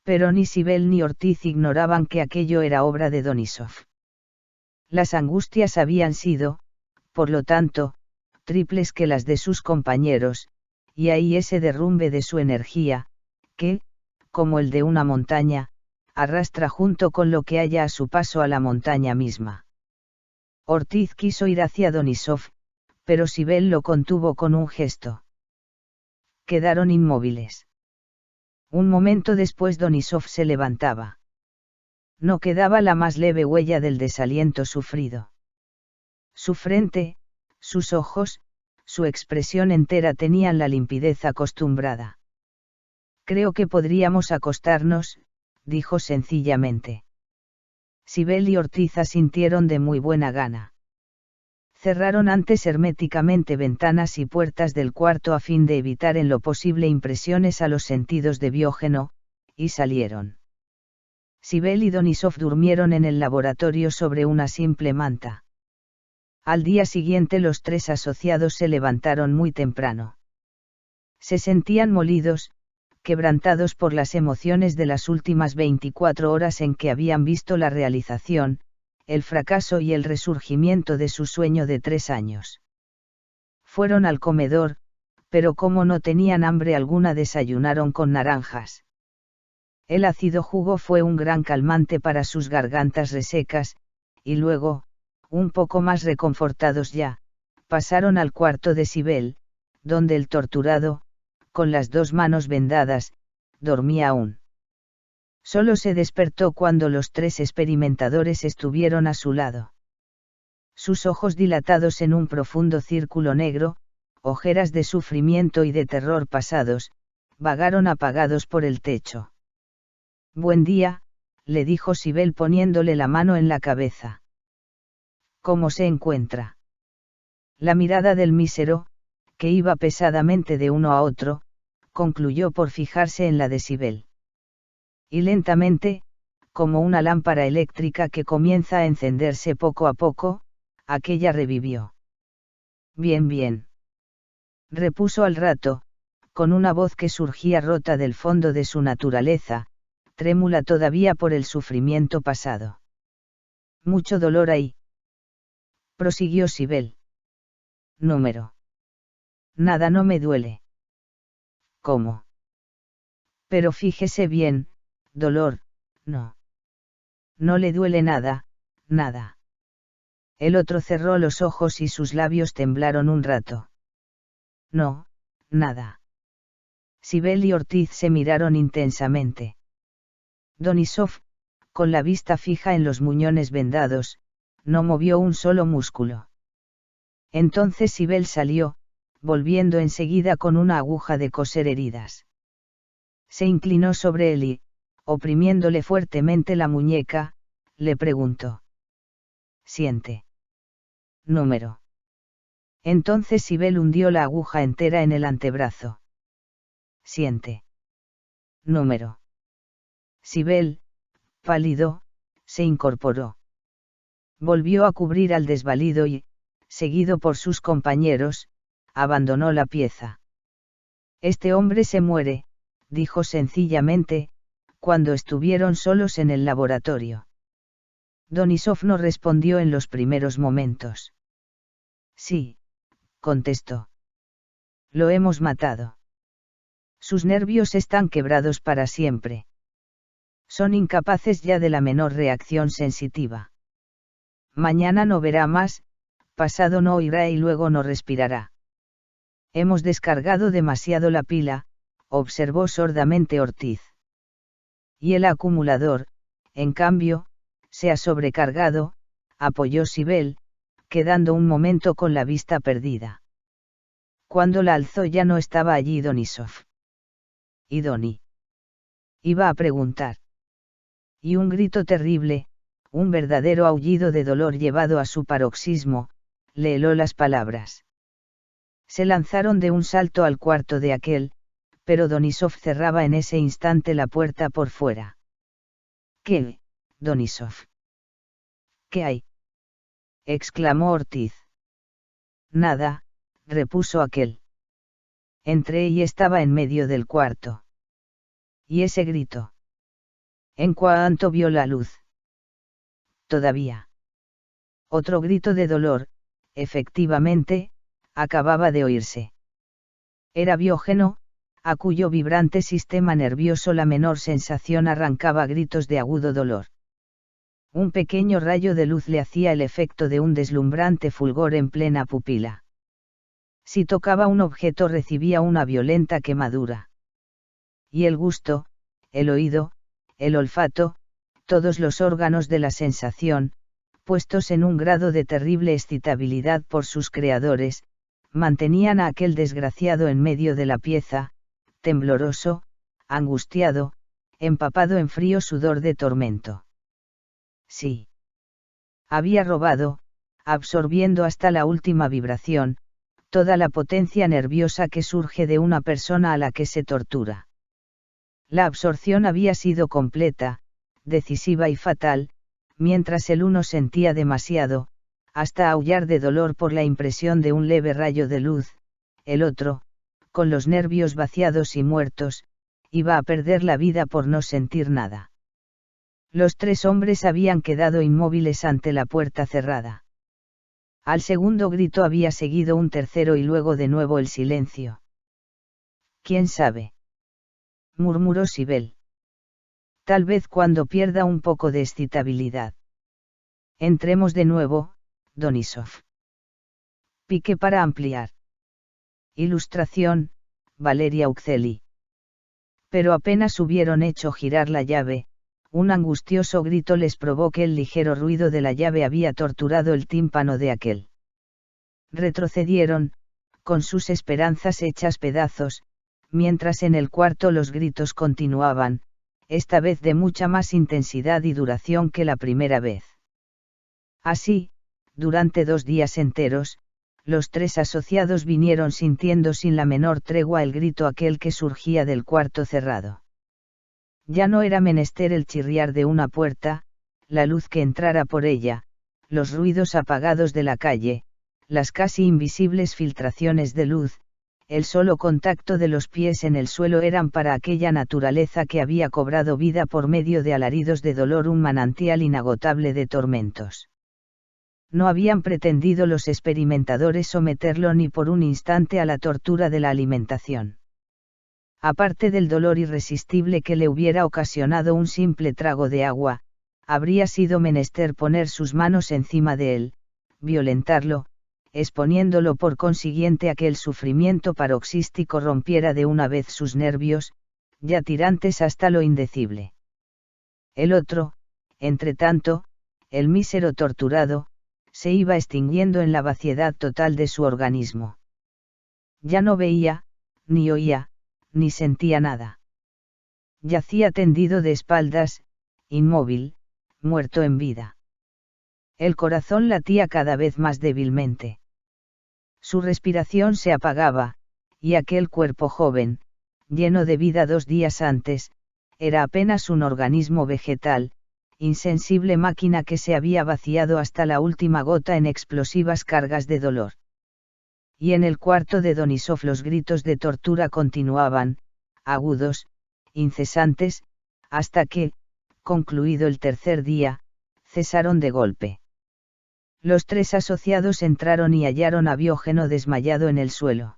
Pero ni Sibel ni Ortiz ignoraban que aquello era obra de Donisov. Las angustias habían sido, por lo tanto, triples que las de sus compañeros, y ahí ese derrumbe de su energía, que, como el de una montaña, arrastra junto con lo que haya a su paso a la montaña misma. Ortiz quiso ir hacia Donisov, pero Sibel lo contuvo con un gesto. Quedaron inmóviles. Un momento después Donisov se levantaba. No quedaba la más leve huella del desaliento sufrido. Su frente, sus ojos, su expresión entera tenían la limpidez acostumbrada. Creo que podríamos acostarnos, dijo sencillamente. Sibel y Ortiz asintieron de muy buena gana. Cerraron antes herméticamente ventanas y puertas del cuarto a fin de evitar en lo posible impresiones a los sentidos de Diógeno, y salieron. Sibel y Donisov durmieron en el laboratorio sobre una simple manta. Al día siguiente los tres asociados se levantaron muy temprano. Se sentían molidos, quebrantados por las emociones de las últimas 24 horas en que habían visto la realización, el fracaso y el resurgimiento de su sueño de 3 años. Fueron al comedor, pero como no tenían hambre alguna desayunaron con naranjas. El ácido jugo fue un gran calmante para sus gargantas resecas, y luego, un poco más reconfortados ya, pasaron al cuarto de Sibel, donde el torturado, con las 2 manos vendadas, dormía aún. Solo se despertó cuando los 3 experimentadores estuvieron a su lado. Sus ojos dilatados en un profundo círculo negro, ojeras de sufrimiento y de terror pasados, vagaron apagados por el techo. Buen día, le dijo Sibel poniéndole la mano en la cabeza. ¿Cómo se encuentra? La mirada del mísero, que iba pesadamente de uno a otro, concluyó por fijarse en la de Sibel. Y lentamente, como una lámpara eléctrica que comienza a encenderse poco a poco, aquella revivió. Bien, bien. Repuso al rato, con una voz que surgía rota del fondo de su naturaleza, trémula todavía por el sufrimiento pasado. Mucho dolor ahí. Prosiguió Sibel. Número. Nada, no me duele. ¿Cómo? Pero fíjese bien, dolor, no. No le duele nada, nada. El otro cerró los ojos y sus labios temblaron un rato. No, nada. Sibel y Ortiz se miraron intensamente. Donisov, con la vista fija en los muñones vendados, no movió un solo músculo. Entonces Sibel salió, volviendo enseguida con una aguja de coser heridas. Se inclinó sobre él y, oprimiéndole fuertemente la muñeca, le preguntó. Siente. Número. Entonces Sibel hundió la aguja entera en el antebrazo. Siente. Número. Sibel, pálido, se incorporó. Volvió a cubrir al desvalido y, seguido por sus compañeros, abandonó la pieza. Este hombre se muere, dijo sencillamente, cuando estuvieron solos en el laboratorio. Donisov no respondió en los primeros momentos. Sí, contestó. Lo hemos matado. Sus nervios están quebrados para siempre. Son incapaces ya de la menor reacción sensitiva. Mañana no verá más, pasado no oirá y luego no respirará. Hemos descargado demasiado la pila, observó sordamente Ortiz. Y el acumulador, en cambio, se ha sobrecargado, apoyó Sibel, quedando un momento con la vista perdida. Cuando la alzó ya no estaba allí Donisov. ¿Y Doni? Iba a preguntar. Y un grito terrible, un verdadero aullido de dolor llevado a su paroxismo, le heló las palabras. Se lanzaron de un salto al cuarto de aquel, pero Donisov cerraba en ese instante la puerta por fuera. ¿Qué, Donisov? ¿Qué hay? Exclamó Ortiz. Nada, repuso aquel. Entré y estaba en medio del cuarto. ¿Y ese grito? En cuanto vio la luz. Todavía. Otro grito de dolor, efectivamente, acababa de oírse. Era Biógeno, a cuyo vibrante sistema nervioso la menor sensación arrancaba gritos de agudo dolor. Un pequeño rayo de luz le hacía el efecto de un deslumbrante fulgor en plena pupila. Si tocaba un objeto recibía una violenta quemadura. Y el gusto, el oído, el olfato, todos los órganos de la sensación, puestos en un grado de terrible excitabilidad por sus creadores, mantenían a aquel desgraciado en medio de la pieza, tembloroso, angustiado, empapado en frío sudor de tormento. Sí. Había robado, absorbiendo hasta la última vibración, toda la potencia nerviosa que surge de una persona a la que se tortura. La absorción había sido completa, decisiva y fatal, mientras el uno sentía demasiado, hasta aullar de dolor por la impresión de un leve rayo de luz, el otro, con los nervios vaciados y muertos, iba a perder la vida por no sentir nada. Los tres hombres habían quedado inmóviles ante la puerta cerrada. Al segundo grito había seguido un tercero y luego de nuevo el silencio. ¿Quién sabe?, murmuró Sibel. Tal vez cuando pierda un poco de excitabilidad. Entremos de nuevo, Donisov. Pique para ampliar. Ilustración, Valeria Uccelli. Pero apenas hubieron hecho girar la llave, un angustioso grito les probó que el ligero ruido de la llave había torturado el tímpano de aquel. Retrocedieron, con sus esperanzas hechas pedazos, mientras en el cuarto los gritos continuaban, esta vez de mucha más intensidad y duración que la primera vez. Así, durante 2 días enteros, los tres asociados vinieron sintiendo sin la menor tregua el grito aquel que surgía del cuarto cerrado. Ya no era menester el chirriar de una puerta, la luz que entrara por ella, los ruidos apagados de la calle, las casi invisibles filtraciones de luz, el solo contacto de los pies en el suelo eran para aquella naturaleza que había cobrado vida por medio de alaridos de dolor un manantial inagotable de tormentos. No habían pretendido los experimentadores someterlo ni por un instante a la tortura de la alimentación. Aparte del dolor irresistible que le hubiera ocasionado un simple trago de agua, habría sido menester poner sus manos encima de él, violentarlo, exponiéndolo por consiguiente a que el sufrimiento paroxístico rompiera de una vez sus nervios, ya tirantes hasta lo indecible. El otro, entretanto, el mísero torturado, se iba extinguiendo en la vaciedad total de su organismo. Ya no veía, ni oía, ni sentía nada. Yacía tendido de espaldas, inmóvil, muerto en vida. El corazón latía cada vez más débilmente. Su respiración se apagaba, y aquel cuerpo joven, lleno de vida 2 días antes, era apenas un organismo vegetal, insensible máquina que se había vaciado hasta la última gota en explosivas cargas de dolor. Y en el cuarto de Donisov los gritos de tortura continuaban, agudos, incesantes, hasta que, concluido el tercer día, cesaron de golpe. Los tres asociados entraron y hallaron a Biógeno desmayado en el suelo.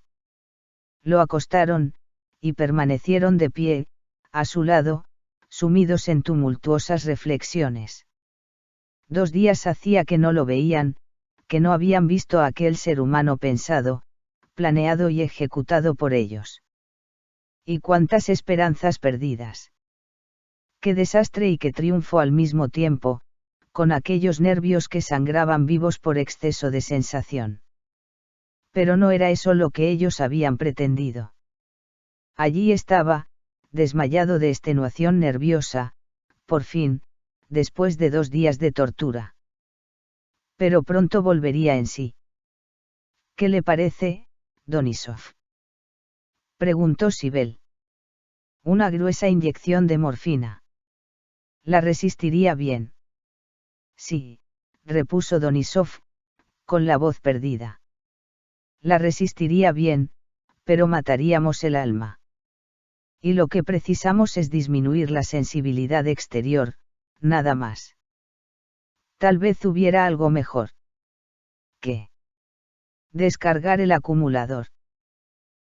Lo acostaron, y permanecieron de pie, a su lado, sumidos en tumultuosas reflexiones. 2 días hacía que no lo veían, que no habían visto a aquel ser humano pensado, planeado y ejecutado por ellos. Y cuántas esperanzas perdidas. Qué desastre y qué triunfo al mismo tiempo, con aquellos nervios que sangraban vivos por exceso de sensación. Pero no era eso lo que ellos habían pretendido. Allí estaba, desmayado de extenuación nerviosa, por fin, después de 2 días de tortura. Pero pronto volvería en sí. ¿Qué le parece, Donisov? Preguntó Sibel. Una gruesa inyección de morfina. ¿La resistiría bien? Sí, repuso Donisov, con la voz perdida. La resistiría bien, pero mataríamos el alma. Y lo que precisamos es disminuir la sensibilidad exterior, nada más. Tal vez hubiera algo mejor. ¿Qué? Descargar el acumulador.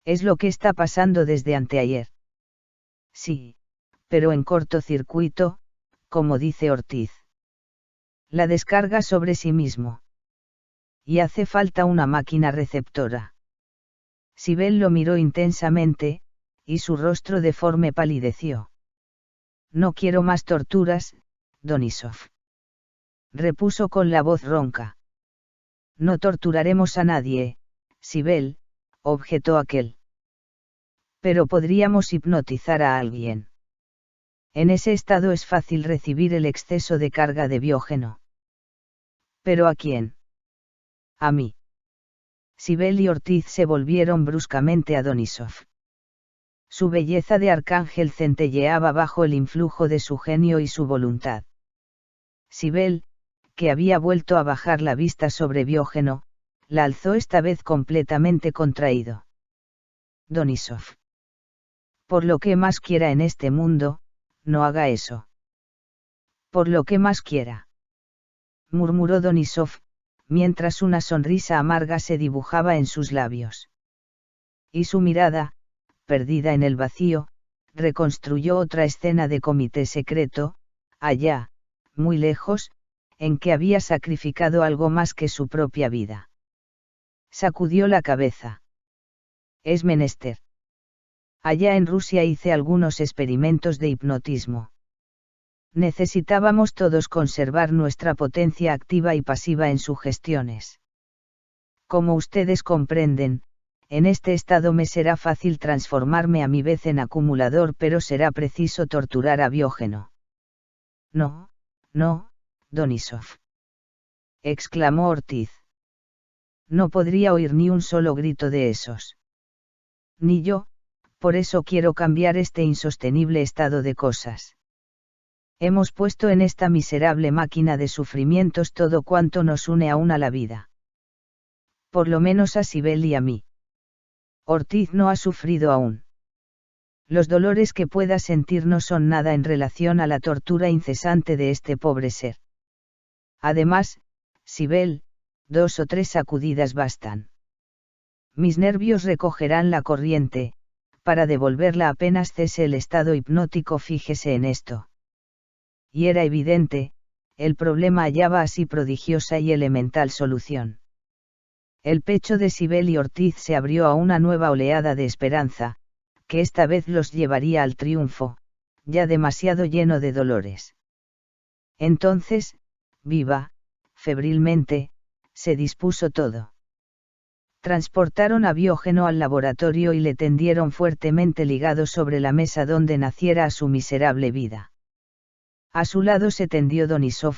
Es lo que está pasando desde anteayer. Sí, pero en cortocircuito, como dice Ortiz. La descarga sobre sí mismo. Y hace falta una máquina receptora. Sibel lo miró intensamente, y su rostro deforme palideció. No quiero más torturas, Donisov. Repuso con la voz ronca. No torturaremos a nadie, Sibel, objetó aquel. Pero podríamos hipnotizar a alguien. En ese estado es fácil recibir el exceso de carga de biógeno. ¿Pero a quién? A mí. Sibel y Ortiz se volvieron bruscamente a Donisov. Su belleza de arcángel centelleaba bajo el influjo de su genio y su voluntad. Sibel, que había vuelto a bajar la vista sobre Biógeno, la alzó esta vez completamente contraído. Donisov. Por lo que más quiera en este mundo, no haga eso. Por lo que más quiera. Murmuró Donisov, mientras una sonrisa amarga se dibujaba en sus labios. Y su mirada, perdida en el vacío, reconstruyó otra escena de comité secreto, allá, muy lejos, en que había sacrificado algo más que su propia vida. Sacudió la cabeza. Es menester. Allá en Rusia hice algunos experimentos de hipnotismo. Necesitábamos todos conservar nuestra potencia activa y pasiva en sugestiones. Como ustedes comprenden, en este estado me será fácil transformarme a mi vez en acumulador, pero será preciso torturar a Biógeno. No, no, Donisov. Exclamó Ortiz. No podría oír ni un solo grito de esos. Ni yo, por eso quiero cambiar este insostenible estado de cosas. Hemos puesto en esta miserable máquina de sufrimientos todo cuanto nos une aún a la vida. Por lo menos a Sibel y a mí. Ortiz no ha sufrido aún. Los dolores que pueda sentir no son nada en relación a la tortura incesante de este pobre ser. Además, Sibel, 2 o 3 sacudidas bastan. Mis nervios recogerán la corriente, para devolverla apenas cese el estado hipnótico, fíjese en esto. Y era evidente, el problema hallaba así prodigiosa y elemental solución. El pecho de Sibel y Ortiz se abrió a una nueva oleada de esperanza, que esta vez los llevaría al triunfo, ya demasiado lleno de dolores. Entonces, viva, febrilmente, se dispuso todo. Transportaron a Biógeno al laboratorio y le tendieron fuertemente ligado sobre la mesa donde naciera a su miserable vida. A su lado se tendió Donisov,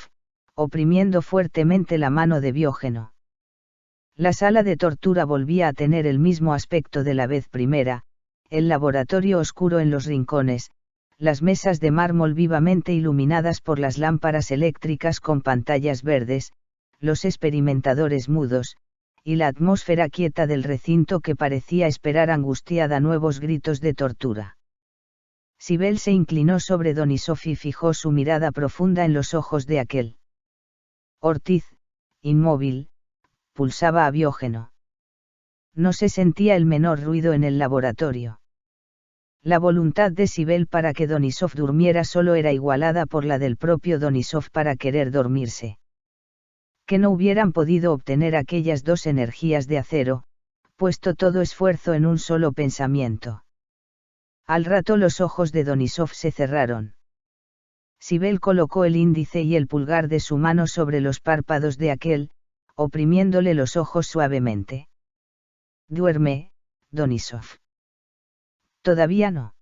oprimiendo fuertemente la mano de Biógeno. La sala de tortura volvía a tener el mismo aspecto de la vez primera, el laboratorio oscuro en los rincones, las mesas de mármol vivamente iluminadas por las lámparas eléctricas con pantallas verdes, los experimentadores mudos, y la atmósfera quieta del recinto que parecía esperar angustiada nuevos gritos de tortura. Sibel se inclinó sobre Donisov y fijó su mirada profunda en los ojos de aquel. Ortiz, inmóvil, pulsaba a Biógeno. No se sentía el menor ruido en el laboratorio. La voluntad de Sibel para que Donisov durmiera solo era igualada por la del propio Donisov para querer dormirse. Que no hubieran podido obtener aquellas dos energías de acero, puesto todo esfuerzo en un solo pensamiento. Al rato los ojos de Donisov se cerraron. Sibel colocó el índice y el pulgar de su mano sobre los párpados de aquel, oprimiéndole los ojos suavemente. Duerme, Donisov. Todavía no.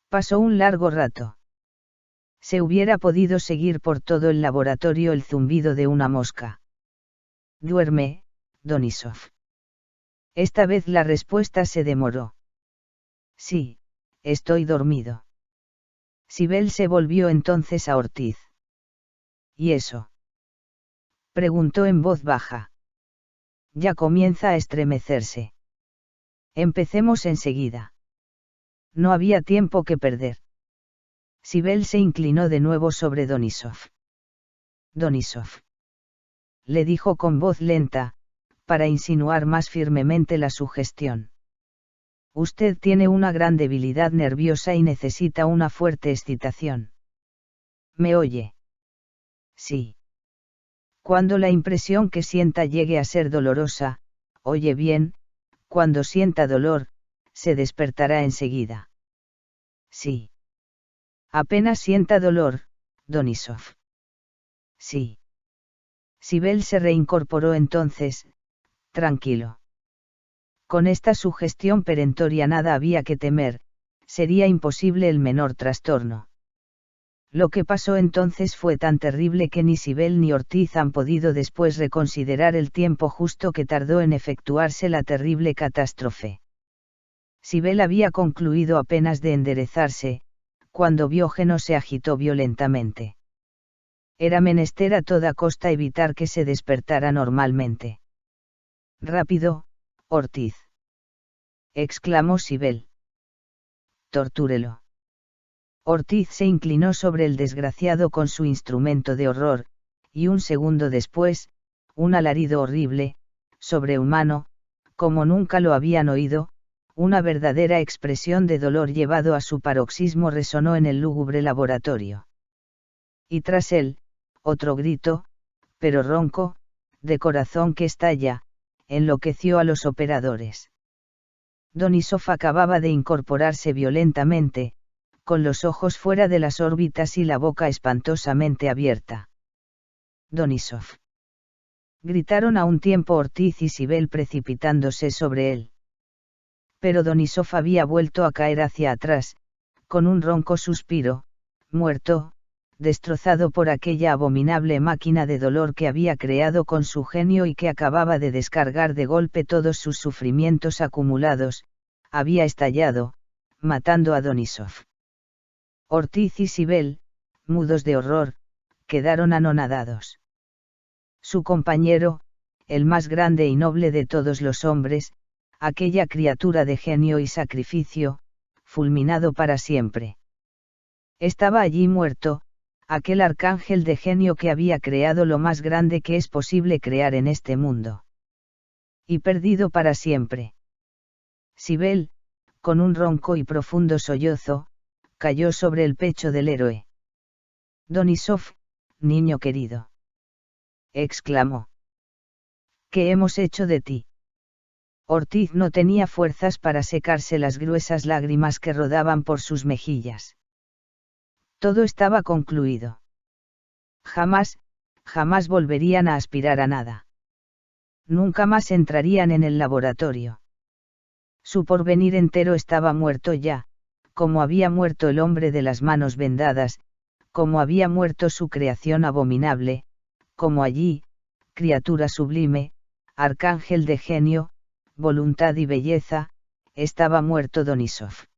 Pasó un largo rato. Se hubiera podido seguir por todo el laboratorio el zumbido de una mosca. Duerme, Donisov. Esta vez la respuesta se demoró. Sí, estoy dormido. Sibel se volvió entonces a Ortiz. ¿Y eso? Preguntó en voz baja. Ya comienza a estremecerse. Empecemos enseguida. No había tiempo que perder. Sibel se inclinó de nuevo sobre Donisov. Donisov. Le dijo con voz lenta, para insinuar más firmemente la sugestión. Usted tiene una gran debilidad nerviosa y necesita una fuerte excitación. ¿Me oye? Sí. Cuando la impresión que sienta llegue a ser dolorosa, oye bien, cuando sienta dolor, se despertará enseguida. Sí. Apenas sienta dolor, Donisov. Sí. Sibel se reincorporó entonces, tranquilo. Con esta sugestión perentoria nada había que temer, sería imposible el menor trastorno. Lo que pasó entonces fue tan terrible que ni Sibel ni Ortiz han podido después reconsiderar el tiempo justo que tardó en efectuarse la terrible catástrofe. Sibel había concluido apenas de enderezarse, cuando Diógenes se agitó violentamente. Era menester a toda costa evitar que se despertara normalmente. Rápido, Ortiz. Exclamó Sibel. Tortúrelo. Ortiz se inclinó sobre el desgraciado con su instrumento de horror, y un segundo después, un alarido horrible, sobrehumano, como nunca lo habían oído, una verdadera expresión de dolor llevado a su paroxismo resonó en el lúgubre laboratorio. Y tras él, otro grito, pero ronco, de corazón que estalla, enloqueció a los operadores. Donisov acababa de incorporarse violentamente, con los ojos fuera de las órbitas y la boca espantosamente abierta. Donisov. Gritaron a un tiempo Ortiz y Sibel precipitándose sobre él. Pero Donisov había vuelto a caer hacia atrás, con un ronco suspiro, muerto, destrozado por aquella abominable máquina de dolor que había creado con su genio y que acababa de descargar de golpe todos sus sufrimientos acumulados, había estallado, matando a Donisov. Ortiz y Sibel, mudos de horror, quedaron anonadados. Su compañero, el más grande y noble de todos los hombres, aquella criatura de genio y sacrificio, fulminado para siempre. Estaba allí muerto, aquel arcángel de genio que había creado lo más grande que es posible crear en este mundo. Y perdido para siempre. Sibel, con un ronco y profundo sollozo, cayó sobre el pecho del héroe. Donisov, niño querido. Exclamó. ¿Qué hemos hecho de ti? Ortiz no tenía fuerzas para secarse las gruesas lágrimas que rodaban por sus mejillas. Todo estaba concluido. Jamás, jamás volverían a aspirar a nada. Nunca más entrarían en el laboratorio. Su porvenir entero estaba muerto ya, como había muerto el hombre de las manos vendadas, como había muerto su creación abominable, como allí, criatura sublime, arcángel de genio, voluntad y belleza, estaba muerto Donisov.